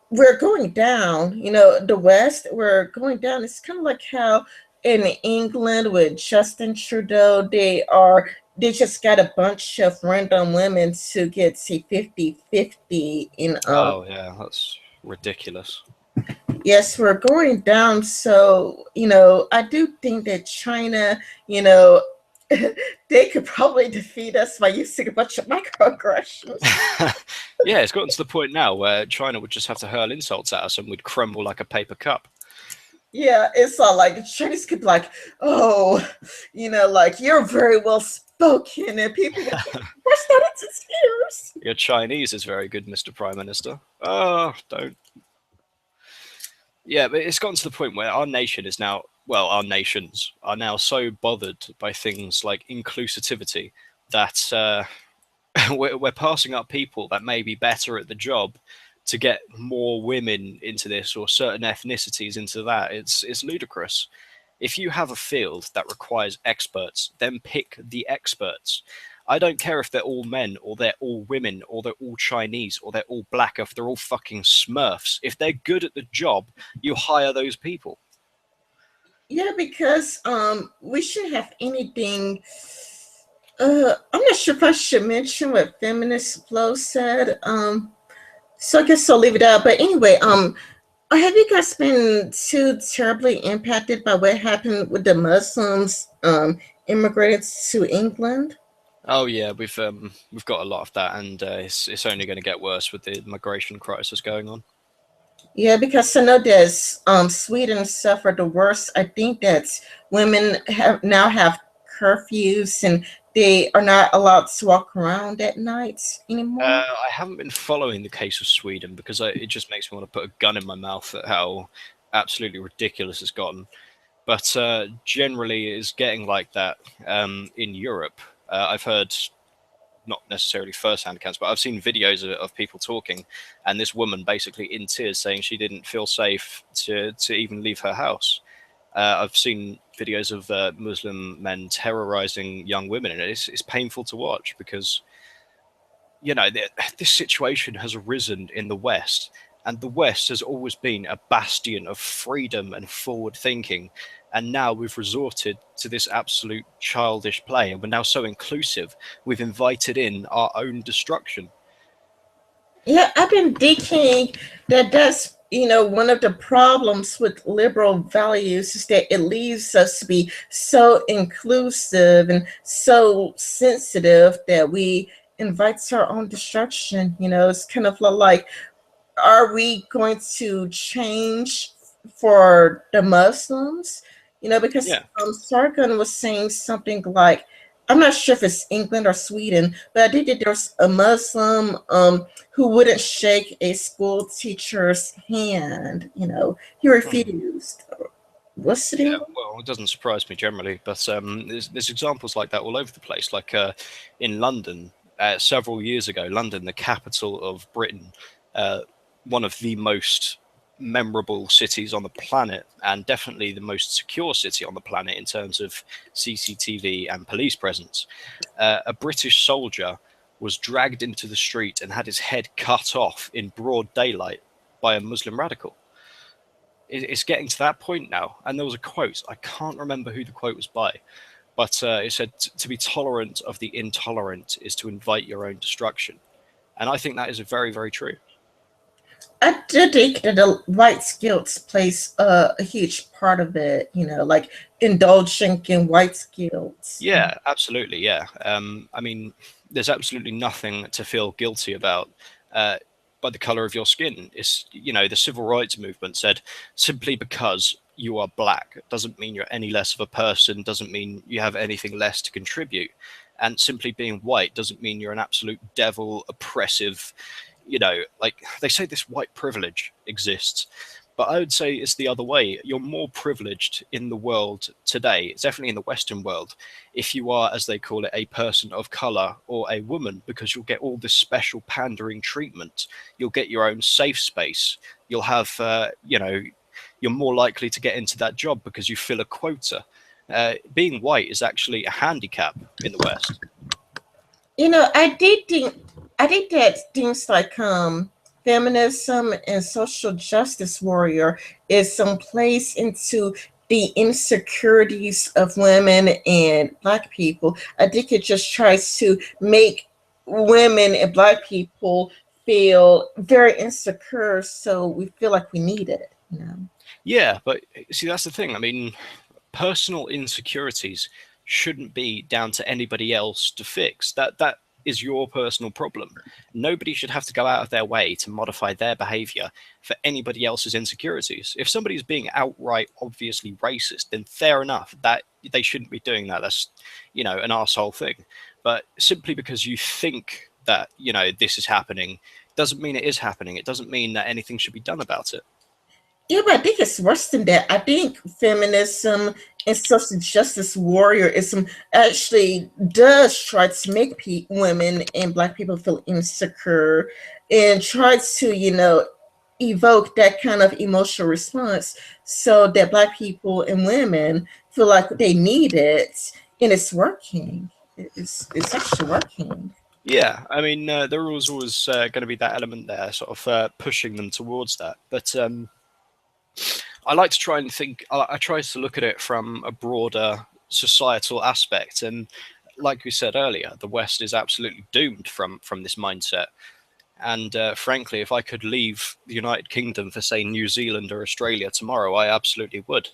we're going down. The West, we're going down. It's kind of like how in England with Justin Trudeau, they just got a bunch of random women to get to 50-50 in
Oh yeah, that's ridiculous.
yes, we're going down. So, I do think that China, you know, they could probably defeat us by using a bunch of microaggressions.
Yeah, it's gotten to the point now where China would just have to hurl insults at us and we'd crumble like a paper cup.
Yeah, it's all like the Chinese could be like, oh, like you're very well spoken, and people would burst out into tears.
Your Chinese is very good, Mr. Prime Minister. Oh, don't. Yeah, but it's gotten to the point where our nation is now, well, our nations are now so bothered by things like inclusivity that we're passing up people that may be better at the job to get more women into this or certain ethnicities into that. It's ludicrous. If you have a field that requires experts, then pick the experts. I don't care if they're all men or they're all women or they're all Chinese or they're all black or if they're all fucking Smurfs. If they're good at the job, you hire those people.
Yeah, because we shouldn't have anything. I'm not sure if I should mention what feminist Flo said. So I guess I'll leave it out. But anyway, have you guys been too terribly impacted by what happened with the Muslims immigrated to England?
Oh yeah, we've got a lot of that, and it's only going to get worse with the migration crisis going on.
Yeah, because I know that Sweden suffered the worst. I think that women have curfews and they are not allowed to walk around at night anymore.
I haven't been following the case of Sweden because it just makes me want to put a gun in my mouth at how absolutely ridiculous it's gotten. But generally, it's getting like that in Europe. I've heard not necessarily first-hand accounts, but I've seen videos of people talking, and this woman basically in tears saying she didn't feel safe to even leave her house. I've seen videos of Muslim men terrorizing young women, and it's painful to watch because this situation has arisen in the West, and the West has always been a bastion of freedom and forward thinking. And now we've resorted to this absolute childish play, and we're now so inclusive, we've invited in our own destruction.
Yeah, I've been thinking that that's one of the problems with liberal values is that it leaves us to be so inclusive and so sensitive that we invite our own destruction. It's kind of like, are we going to change for the Muslims? Because
Yeah.
Sargon was saying something like, I'm not sure if it's England or Sweden, but I think that there's a Muslim who wouldn't shake a school teacher's hand. He
Hmm.
refused. What's the
Yeah,
deal?
well, it doesn't surprise me generally, but there's examples like that all over the place. Like in London, several years ago, London, the capital of Britain, uh, one of the most memorable cities on the planet, and definitely the most secure city on the planet in terms of CCTV and police presence. A British soldier was dragged into the street and had his head cut off in broad daylight by a Muslim radical. It's getting to that point now. And there was a quote, I can't remember who the quote was by, but it said, to be tolerant of the intolerant is to invite your own destruction. And I think that is very, very true.
I do think that the white guilt plays a huge part of it, like indulging in white guilt.
Yeah, absolutely. Yeah. I mean, there's absolutely nothing to feel guilty about uh, by the color of your skin. The civil rights movement said simply because you are black doesn't mean you're any less of a person, doesn't mean you have anything less to contribute. And simply being white doesn't mean you're an absolute devil, oppressive, like they say this white privilege exists, but I would say it's the other way. You're more privileged in the world today, it's definitely in the Western world, if you are, as they call it, a person of color or a woman, because you'll get all this special pandering treatment. You'll get your own safe space. You'll have, you're more likely to get into that job because you fill a quota. Being white is actually a handicap in the West.
I think that things like feminism and social justice warrior is some place into the insecurities of women and black people. I think it just tries to make women and black people feel very insecure, so we feel like we need it.
Yeah, but see, that's the thing. I mean, personal insecurities shouldn't be down to anybody else to fix. That is your personal problem. Nobody should have to go out of their way to modify their behavior for anybody else's insecurities. If somebody's being outright obviously racist, then fair enough. That they shouldn't be doing that. That's, an asshole thing. But simply because you think that, this is happening doesn't mean it is happening. It doesn't mean that anything should be done about it.
Yeah, but I think it's worse than that. I think feminism and social justice warriorism actually does try to make women and black people feel insecure and tries to, evoke that kind of emotional response so that black people and women feel like they need it, and it's working. It's actually working.
Yeah, I mean, there was always going to be that element there, sort of pushing them towards that. But I like to try and think. I try to look at it from a broader societal aspect, and like we said earlier, the West is absolutely doomed from this mindset. And frankly, if I could leave the United Kingdom for, say, New Zealand or Australia tomorrow, I absolutely would.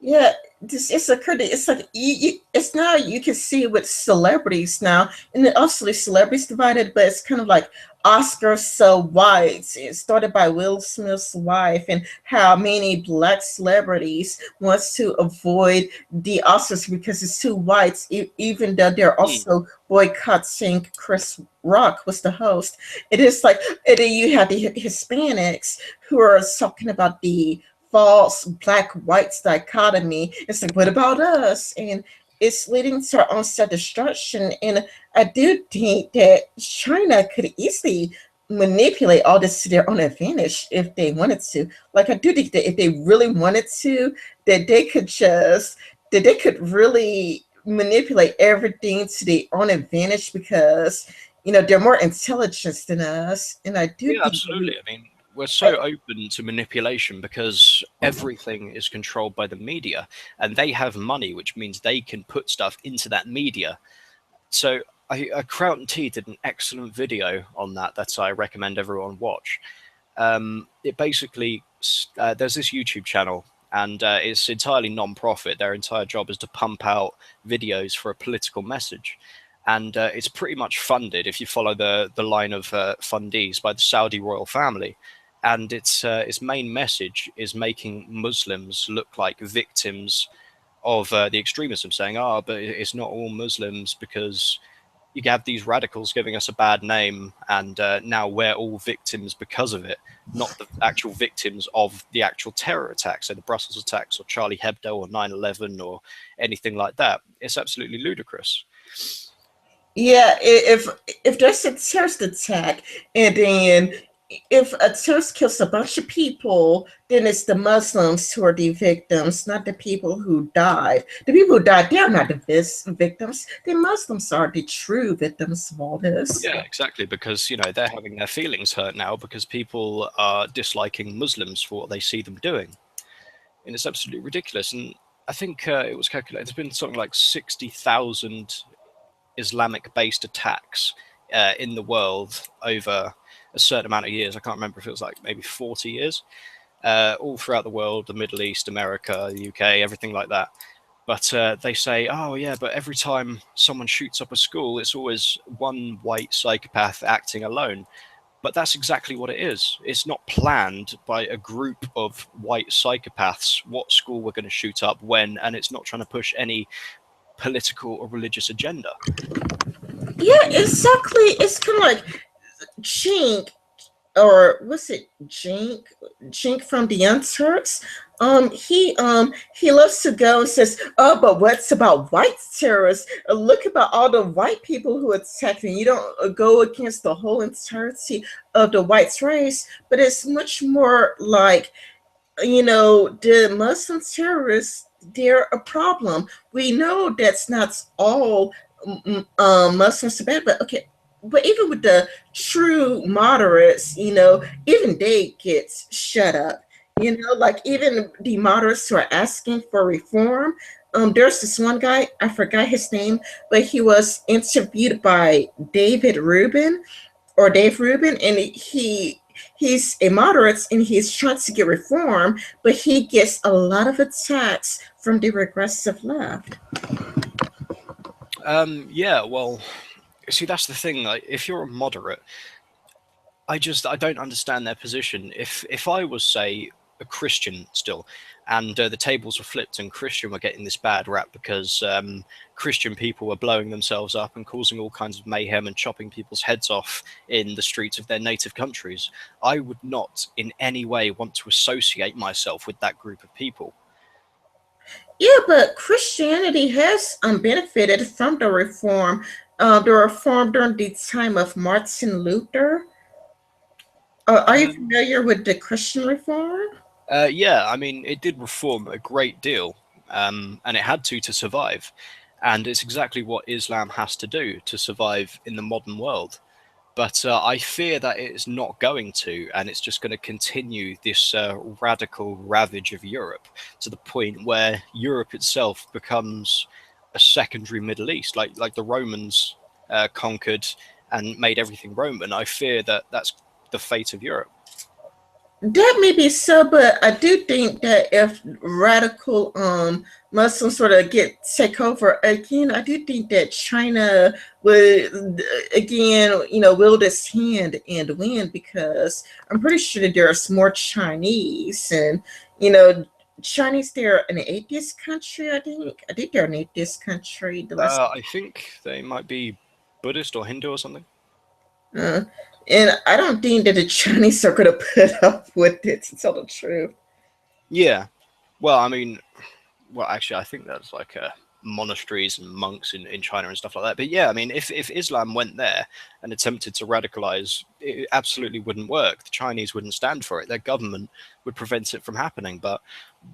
Yeah, this it's a credit. It's like it's now you can see with celebrities now, and then also the celebrities divided, but it's kind of like Oscar so white. It started by Will Smith's wife, and how many black celebrities wants to avoid the Oscars because it's too white, even though they're
Hmm.
also boycotting Chris Rock was the host. It is like, and then you have the Hispanics who are talking about the false black white dichotomy. It's like, what about us? And it's leading to our own self destruction. And I do think that China could easily manipulate all this to their own advantage if they wanted to. Like I do think that if they really wanted to, that they could just that they could really manipulate everything to their own advantage because they're more intelligent than us. And I do
Yeah,
think that
absolutely. I mean, we're so open to manipulation because everything is controlled by the media, and they have money, which means they can put stuff into that media. So, Kraut and T did an excellent video on that that I recommend everyone watch. It basically there's this YouTube channel, and it's entirely non-profit. Their entire job is to pump out videos for a political message, and it's pretty much funded if you follow the line of fundees by the Saudi royal family. And its main message is making Muslims look like victims of the extremism, saying, "Ah, but it's not all Muslims because you have these radicals giving us a bad name, and now we're all victims because of it, not the actual victims of the actual terror attacks, so the Brussels attacks or Charlie Hebdo or 9/11 or anything like that." It's absolutely ludicrous.
yeah, if there's a terrorist attack and then if a terrorist kills a bunch of people, then it's the Muslims who are the victims, not the people who died. The people who died, they're not the victims. The Muslims are the true victims of all this.
Yeah, exactly, because they're having their feelings hurt now because people are disliking Muslims for what they see them doing, and it's absolutely ridiculous. And I think it was calculated. There's been something like 60,000 Islamic-based attacks in the world over a certain amount of years. I can't remember if it was like maybe 40 years, all throughout the world, the Middle East, America, the UK, everything like that. But they say, oh yeah, but every time someone shoots up a school, it's always one white psychopath acting alone. But that's exactly what it is. It's not planned by a group of white psychopaths what school we're going to shoot up when, and it's not trying to push any political or religious agenda.
Yeah, exactly. It's kind of like Chink, or what's it, Jink from the Young Turks. He loves to go and says, "Oh, but what's about white terrorists? Look about all the white people who attacked, and you don't go against the whole entirety of the white race." But it's much more like, the Muslim terrorists, they're a problem. We know that's not all Muslims are bad, but okay. But even with the true moderates, even they get shut up. Like even the moderates who are asking for reform. There's this one guy, I forgot his name, but he was interviewed by Dave Rubin, and he's a moderate and he's trying to get reform, but he gets a lot of attacks from the regressive left.
Yeah, well, see, that's the thing. Like, if you're a moderate, I don't understand their position. If I was, say, a Christian still, and the tables were flipped and Christian were getting this bad rap because Christian people were blowing themselves up and causing all kinds of mayhem and chopping people's heads off in the streets of their native countries, I would not in any way want to associate myself with that group of people.
Yeah, but Christianity has benefited from the reform during the time of Martin Luther. Are you
Um,
familiar with the Christian reform?
yeah, I mean, it did reform a great deal, and it had to survive. And it's exactly what Islam has to do to survive in the modern world. But I fear that it's not going to, and it's just going to continue this radical ravage of Europe to the point where Europe itself becomes a secondary Middle East, like the Romans conquered and made everything Roman. I fear that that's the fate of Europe.
That may be so, but I do think that if radical Muslims sort of take over again, I do think that China would again, wield its hand and win because I'm pretty sure that there's more Chinese and you know Chinese. They're an atheist country. I think they're an atheist country. The last
I think they might be Buddhist or Hindu or something.
uh, and I don't think that the Chinese are going to put up with it. To tell the truth.
Yeah. Well, I mean, well, actually, I think that's like a monasteries and monks in China and stuff like that. But yeah, I mean, if Islam went there and attempted to radicalize, it absolutely wouldn't work. The Chinese wouldn't stand for it. Their government would prevent it from happening. But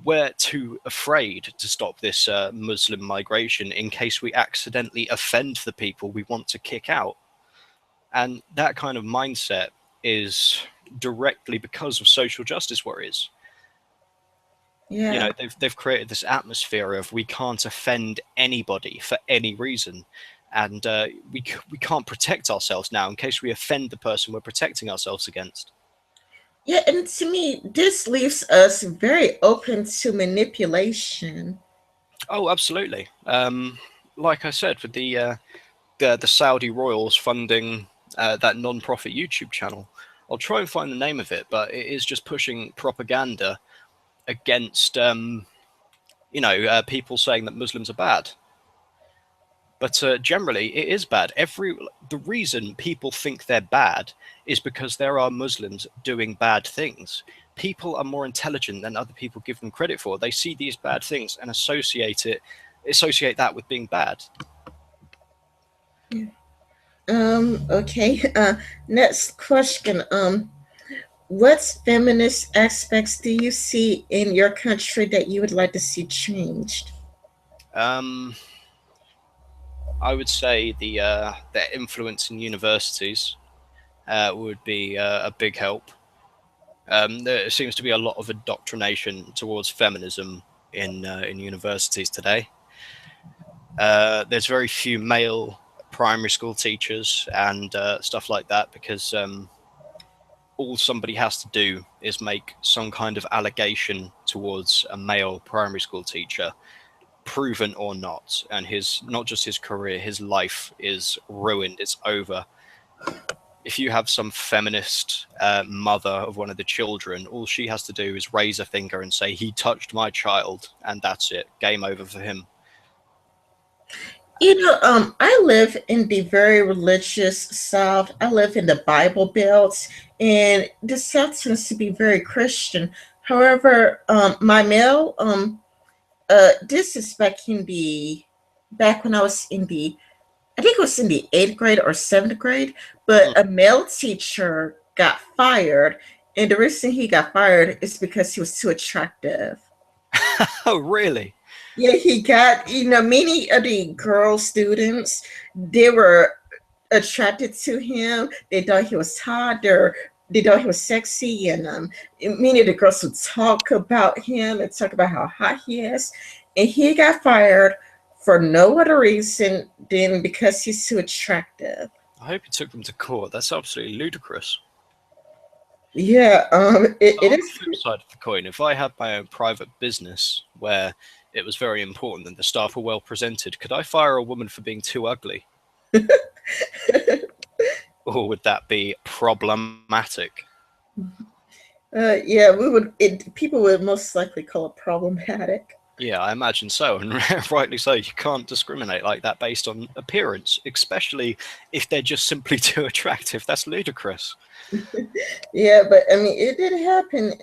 we're too afraid to stop this Muslim migration in case we accidentally offend the people we want to kick out. And that kind of mindset is directly because of social justice warriors. You
Yeah.
know, they've created this atmosphere of we can't offend anybody for any reason, and we can't protect ourselves now in case we offend the person we're protecting ourselves against.
Yeah, and to me, this leaves us very open to manipulation.
Oh, absolutely. Like I said, with the Saudi royals funding that non-profit YouTube channel, I'll try and find the name of it, but it is just pushing propaganda against people saying that Muslims are bad. But generally, it is bad. The reason people think they're bad is because there are Muslims doing bad things. People are more intelligent than other people give them credit for. They see these bad things and associate that with being bad.
Yeah. Okay. Next question. What feminist aspects do you see in your country that you would like to see changed?
Um, I would say their influence in universities would be a big help. There seems to be a lot of indoctrination towards feminism in universities today. There's very few male primary school teachers and stuff like that because all somebody has to do is make some kind of allegation towards a male primary school teacher, proven or not, and his not just his career, his life is ruined. It's over. If you have some feminist mother of one of the children, all she has to do is raise a finger and say he touched my child, and that's it. Game over for him.
I live in the very religious South. I live in the Bible Belt, and the South tends to be very Christian. However, my male this is back when I was in the I think it was in the eighth grade or seventh grade, but a male teacher got fired, and the reason he got fired is because he was too attractive.
Oh, really?
Yeah, he got, many of the girl students, they were attracted to him. They thought he was hot, or they thought he was sexy, and many of the girls would talk about him and talk about how hot he is. And he got fired for no other reason than because he's too attractive.
I hope he took them to court. That's absolutely ludicrous.
Yeah,
So
it
on the
is.
flip side of the coin, if I had my own private business where it was very important that the staff were well presented, could I fire a woman for being too ugly? Or would that be problematic?
Yeah, we would. People would most likely call it problematic.
Yeah, I imagine so, and rightly so. You can't discriminate like that based on appearance, especially if they're just simply too attractive. That's ludicrous.
Yeah, but I mean, it did happen.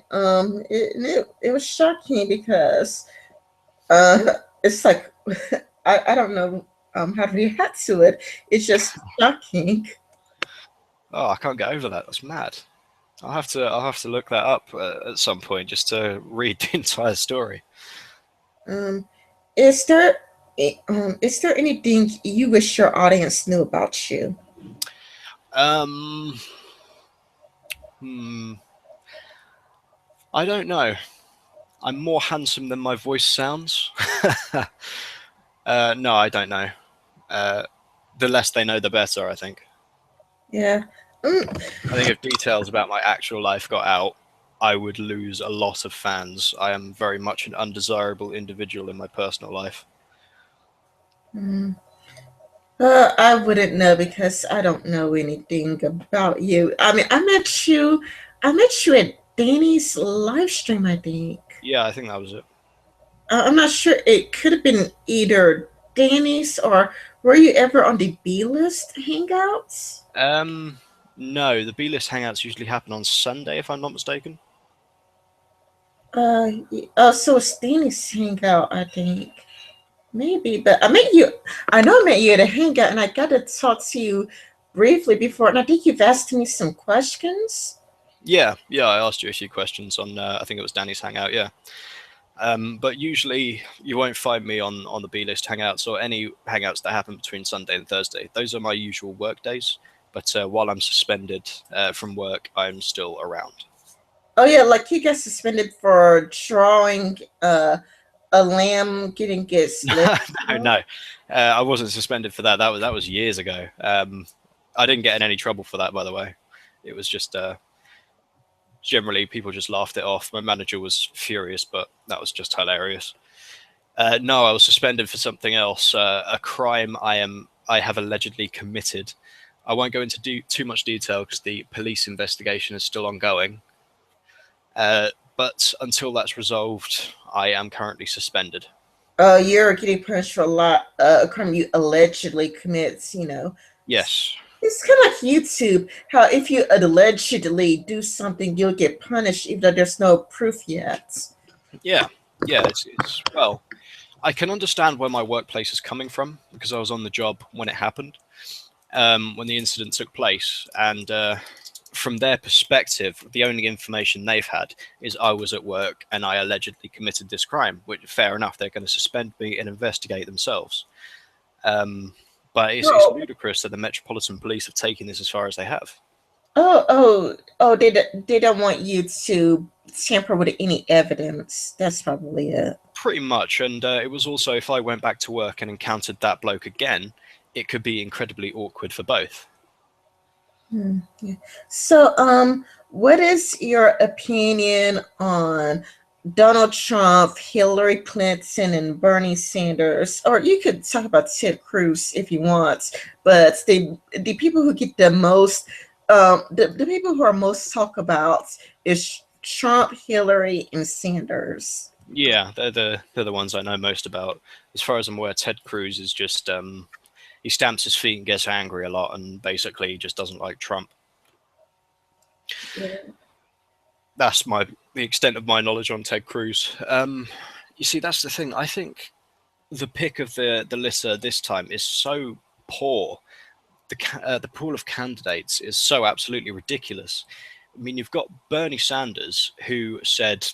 It was shocking because uh, it's like I don't know how to react to it. It's just shocking.
Oh, I can't get over that. That's mad. I'll have to look that up at some point just to read the entire story.
Um, is there is there anything you wish your audience knew about you?
Um, hmm, I don't know. I'm more handsome than my voice sounds. No, I don't know. Uh, the less they know, the better. I think.
Yeah. Mm,
I think if details about my actual life got out, I would lose a lot of fans. I am very much an undesirable individual in my personal life.
mm. I wouldn't know because I don't know anything about you. I mean, I met you at Danny's live stream, I think.
Yeah, I think that was it.
I'm not sure. It could have been either Danny's, or were you ever on the B list hangouts?
Um, no, the B list hangouts usually happen on Sunday, if I'm not mistaken.
So it's Danny's hangout, I think. Maybe, but I met you. I know I met you at a hangout, and I got to talk to you briefly before. And I think you've asked me some questions.
Yeah, yeah. I asked you a few questions on. I think it was Danny's hangout. Yeah. But usually you won't find me on the B list hangouts or any hangouts that happen between Sunday and Thursday. Those are my usual work days. But while I'm suspended from work, I'm still around.
Oh yeah, like you got suspended for drawing a lamb getting its leg
No,
off.
no, I wasn't suspended for that. That was years ago. I didn't get in any trouble for that, by the way. It was just generally people just laughed it off. My manager was furious, but that was just hilarious. No, I was suspended for something else, a crime I have allegedly committed. I won't go into too much detail because the police investigation is still ongoing. But until that's resolved, I am currently suspended.
You're getting punished for a lot a crime you allegedly commits.
Yes.
It's kind of like YouTube. How if you allegedly do something, you'll get punished, even though there's no proof yet.
Yeah. Yeah. It's well, I can understand where my workplace is coming from because I was on the job when it happened, when the incident took place, and from their perspective, the only information they've had is I was at work and I allegedly committed this crime. Which, fair enough, they're going to suspend me and investigate themselves. Um, but it's
Oh,
ludicrous that the Metropolitan Police have taken this as far as they have.
oh! They don't want you to tamper with any evidence. That's probably it.
Pretty much, and it was also if I went back to work and encountered that bloke again, it could be incredibly awkward for both.
Yeah. So, what is your opinion on Donald Trump, Hillary Clinton, and Bernie Sanders? Or you could talk about Ted Cruz if you want, but the people who get the most, the people who are most talked about is Trump, Hillary, and Sanders.
Yeah, they're the ones I know most about. As far as I'm aware, Ted Cruz is just he stamps his feet and gets angry a lot, and basically just doesn't like Trump.
Yeah.
That's the extent of my knowledge on Ted Cruz. You see, that's the thing. I think the pick of the litter this time is so poor. The pool of candidates is so absolutely ridiculous. I mean, you've got Bernie Sanders who said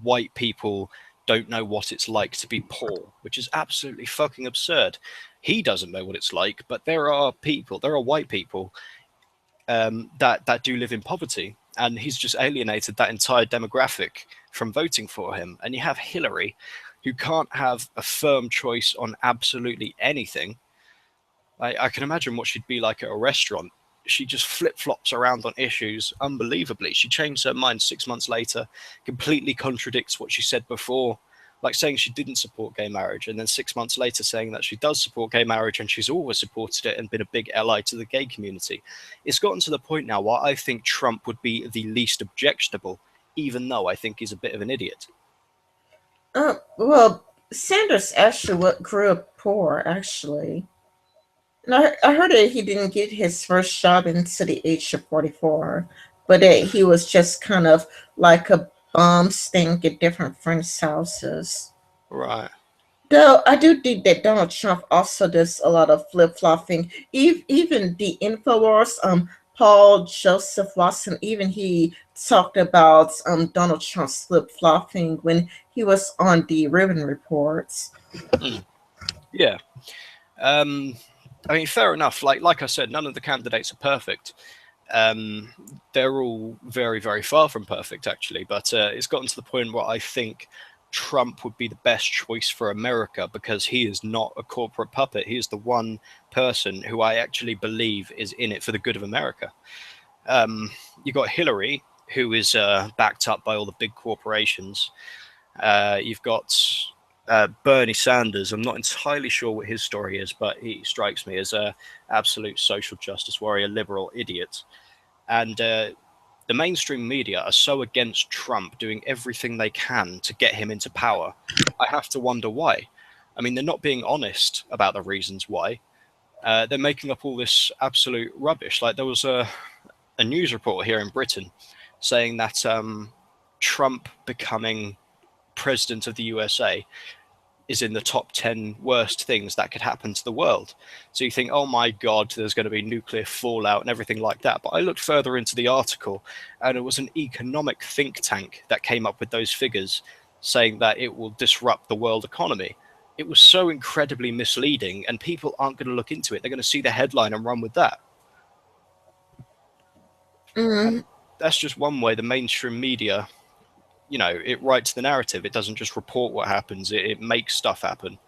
white people don't know what it's like to be poor, which is absolutely fucking absurd. He doesn't know what it's like, but there are white people that do live in poverty, and he's just alienated that entire demographic from voting for him. And you have Hillary, who can't have a firm choice on absolutely anything. I can imagine what she'd be like at a restaurant. She just flip flops around on issues unbelievably. She changed her mind 6 months later, completely contradicts what she said before, like saying she didn't support gay marriage, and then 6 months later saying that she does support gay marriage and she's always supported it and been a big ally to the gay community. It's gotten to the point now where I think Trump would be the least objectionable, even though I think he's a bit of an idiot.
Well, Sanders actually grew up poor, actually. And I heard that he didn't get his first job until the age of 44, but that he was just kind of like a bum staying at different friends' houses.
Right.
Though I do think that Donald Trump also does a lot of flip flopping. Even the Infowars, Paul Joseph Watson, even he talked about Donald Trump's flip flopping when he was on the Ribbon Reports.
Mm. Yeah. Um, I mean, fair enough. Like I said, none of the candidates are perfect. Um, they're all very, very far from perfect, actually. But it's gotten to the point where I think Trump would be the best choice for America because he is not a corporate puppet. He is the one person who I actually believe is in it for the good of America. Um, you got Hillary, who is backed up by all the big corporations. You've got Bernie Sanders. I'm not entirely sure what his story is, but he strikes me as a absolute social justice warrior, liberal idiot. And the mainstream media are so against Trump doing everything they can to get him into power. I have to wonder why. I mean, they're not being honest about the reasons why. They're making up all this absolute rubbish. Like there was a news report here in Britain saying that Trump becoming president of the USA is in the top 10 worst things that could happen to the world. So you think, oh my God, there's going to be nuclear fallout and everything like that. But I looked further into the article, and it was an economic think tank that came up with those figures, saying that it will disrupt the world economy. It was so incredibly misleading, and people aren't going to look into it. They're going to see the headline and run with that.
Mm.
And that's just one way the mainstream media, it writes the narrative. It doesn't just report what happens, it makes stuff happen.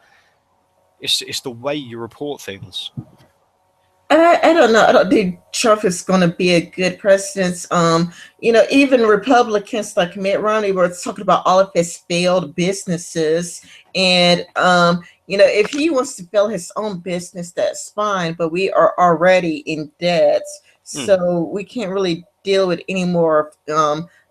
It's the way you report things.
I don't know. I don't think Trump is going to be a good president. Even Republicans like Mitt Romney were talking about all of his failed businesses, and if he wants to build his own business, that's fine. But we are already in debt,
Hmm.
so we can't really deal with any more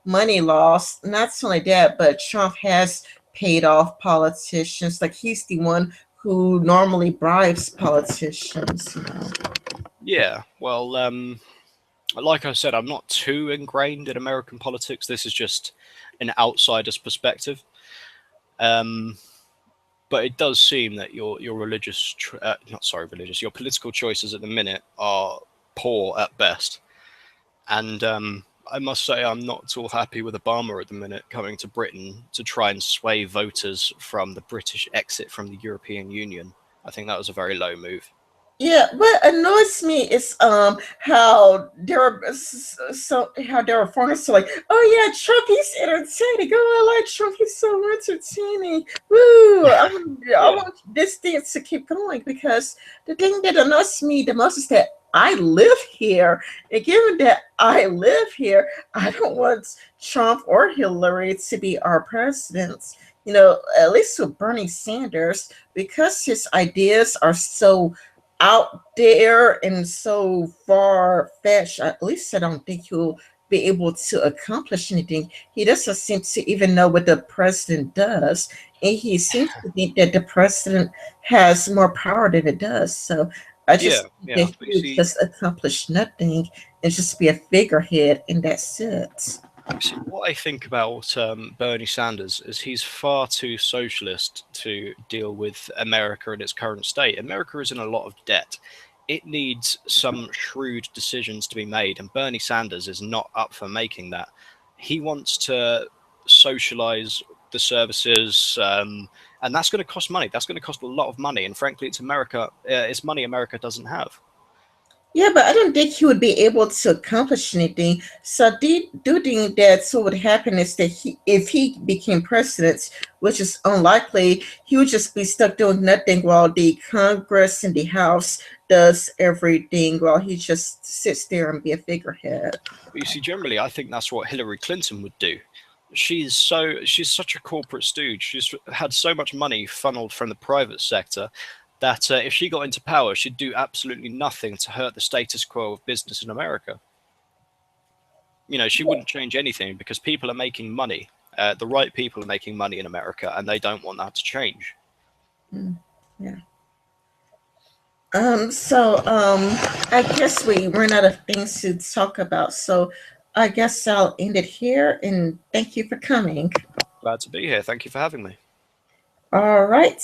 money loss. Not only that, but Trump has paid off politicians. Like he's the one who normally bribes politicians.
Yeah, well, like I said, I'm not too ingrained in American politics. This is just an outsider's perspective. Um, but it does seem that your not sorry, religious, your political choices at the minute are poor at best. And I must say, I'm not at all happy with Obama at the minute coming to Britain to try and sway voters from the British exit from the European Union. I think that was a very low move.
Yeah, what annoys me is how there are so how there are foreigners so like, oh yeah, Trump he's entertaining. Oh, I like Trump, he's so entertaining. Woo! I
Yeah,
want this thing to keep going because the thing that annoys me the most is that I live here, and given that I live here, I don't want Trump or Hillary to be our presidents. At least with Bernie Sanders, because his ideas are so out there and so far fetched. At least I don't think he'll be able to accomplish anything. He doesn't seem to even know what the president does. And he seems to think that the president has more power than it does. So I
yeah,
just think
yeah.
that
But you
he would
see,
just accomplish nothing and just be a figurehead, and that's it.
See, what I think about Bernie Sanders is he's far too socialist to deal with America in its current state. America is in a lot of debt. It needs some shrewd decisions to be made, and Bernie Sanders is not up for making that. He wants to socialize the services, and that's going to cost money. That's going to cost a lot of money, and frankly, it's America. It's money America doesn't have.
Yeah, but I don't think he would be able to accomplish anything. So do think that so what would happen is that if he became president, which is unlikely, he would just be stuck doing nothing while the Congress and the House does everything while he just sits there and be a figurehead.
But you see, generally, I think that's what Hillary Clinton would do. She's such a corporate stooge. She's had so much money funneled from the private sector that if she got into power, she'd do absolutely nothing to hurt the status quo of business in America. She wouldn't change anything because people are making money. The right people are making money in America, and they don't want that to change.
Mm, yeah. I guess we ran out of things to talk about. So I guess I'll end it here and thank you for coming.
Glad to be here. Thank you for having me.
All right.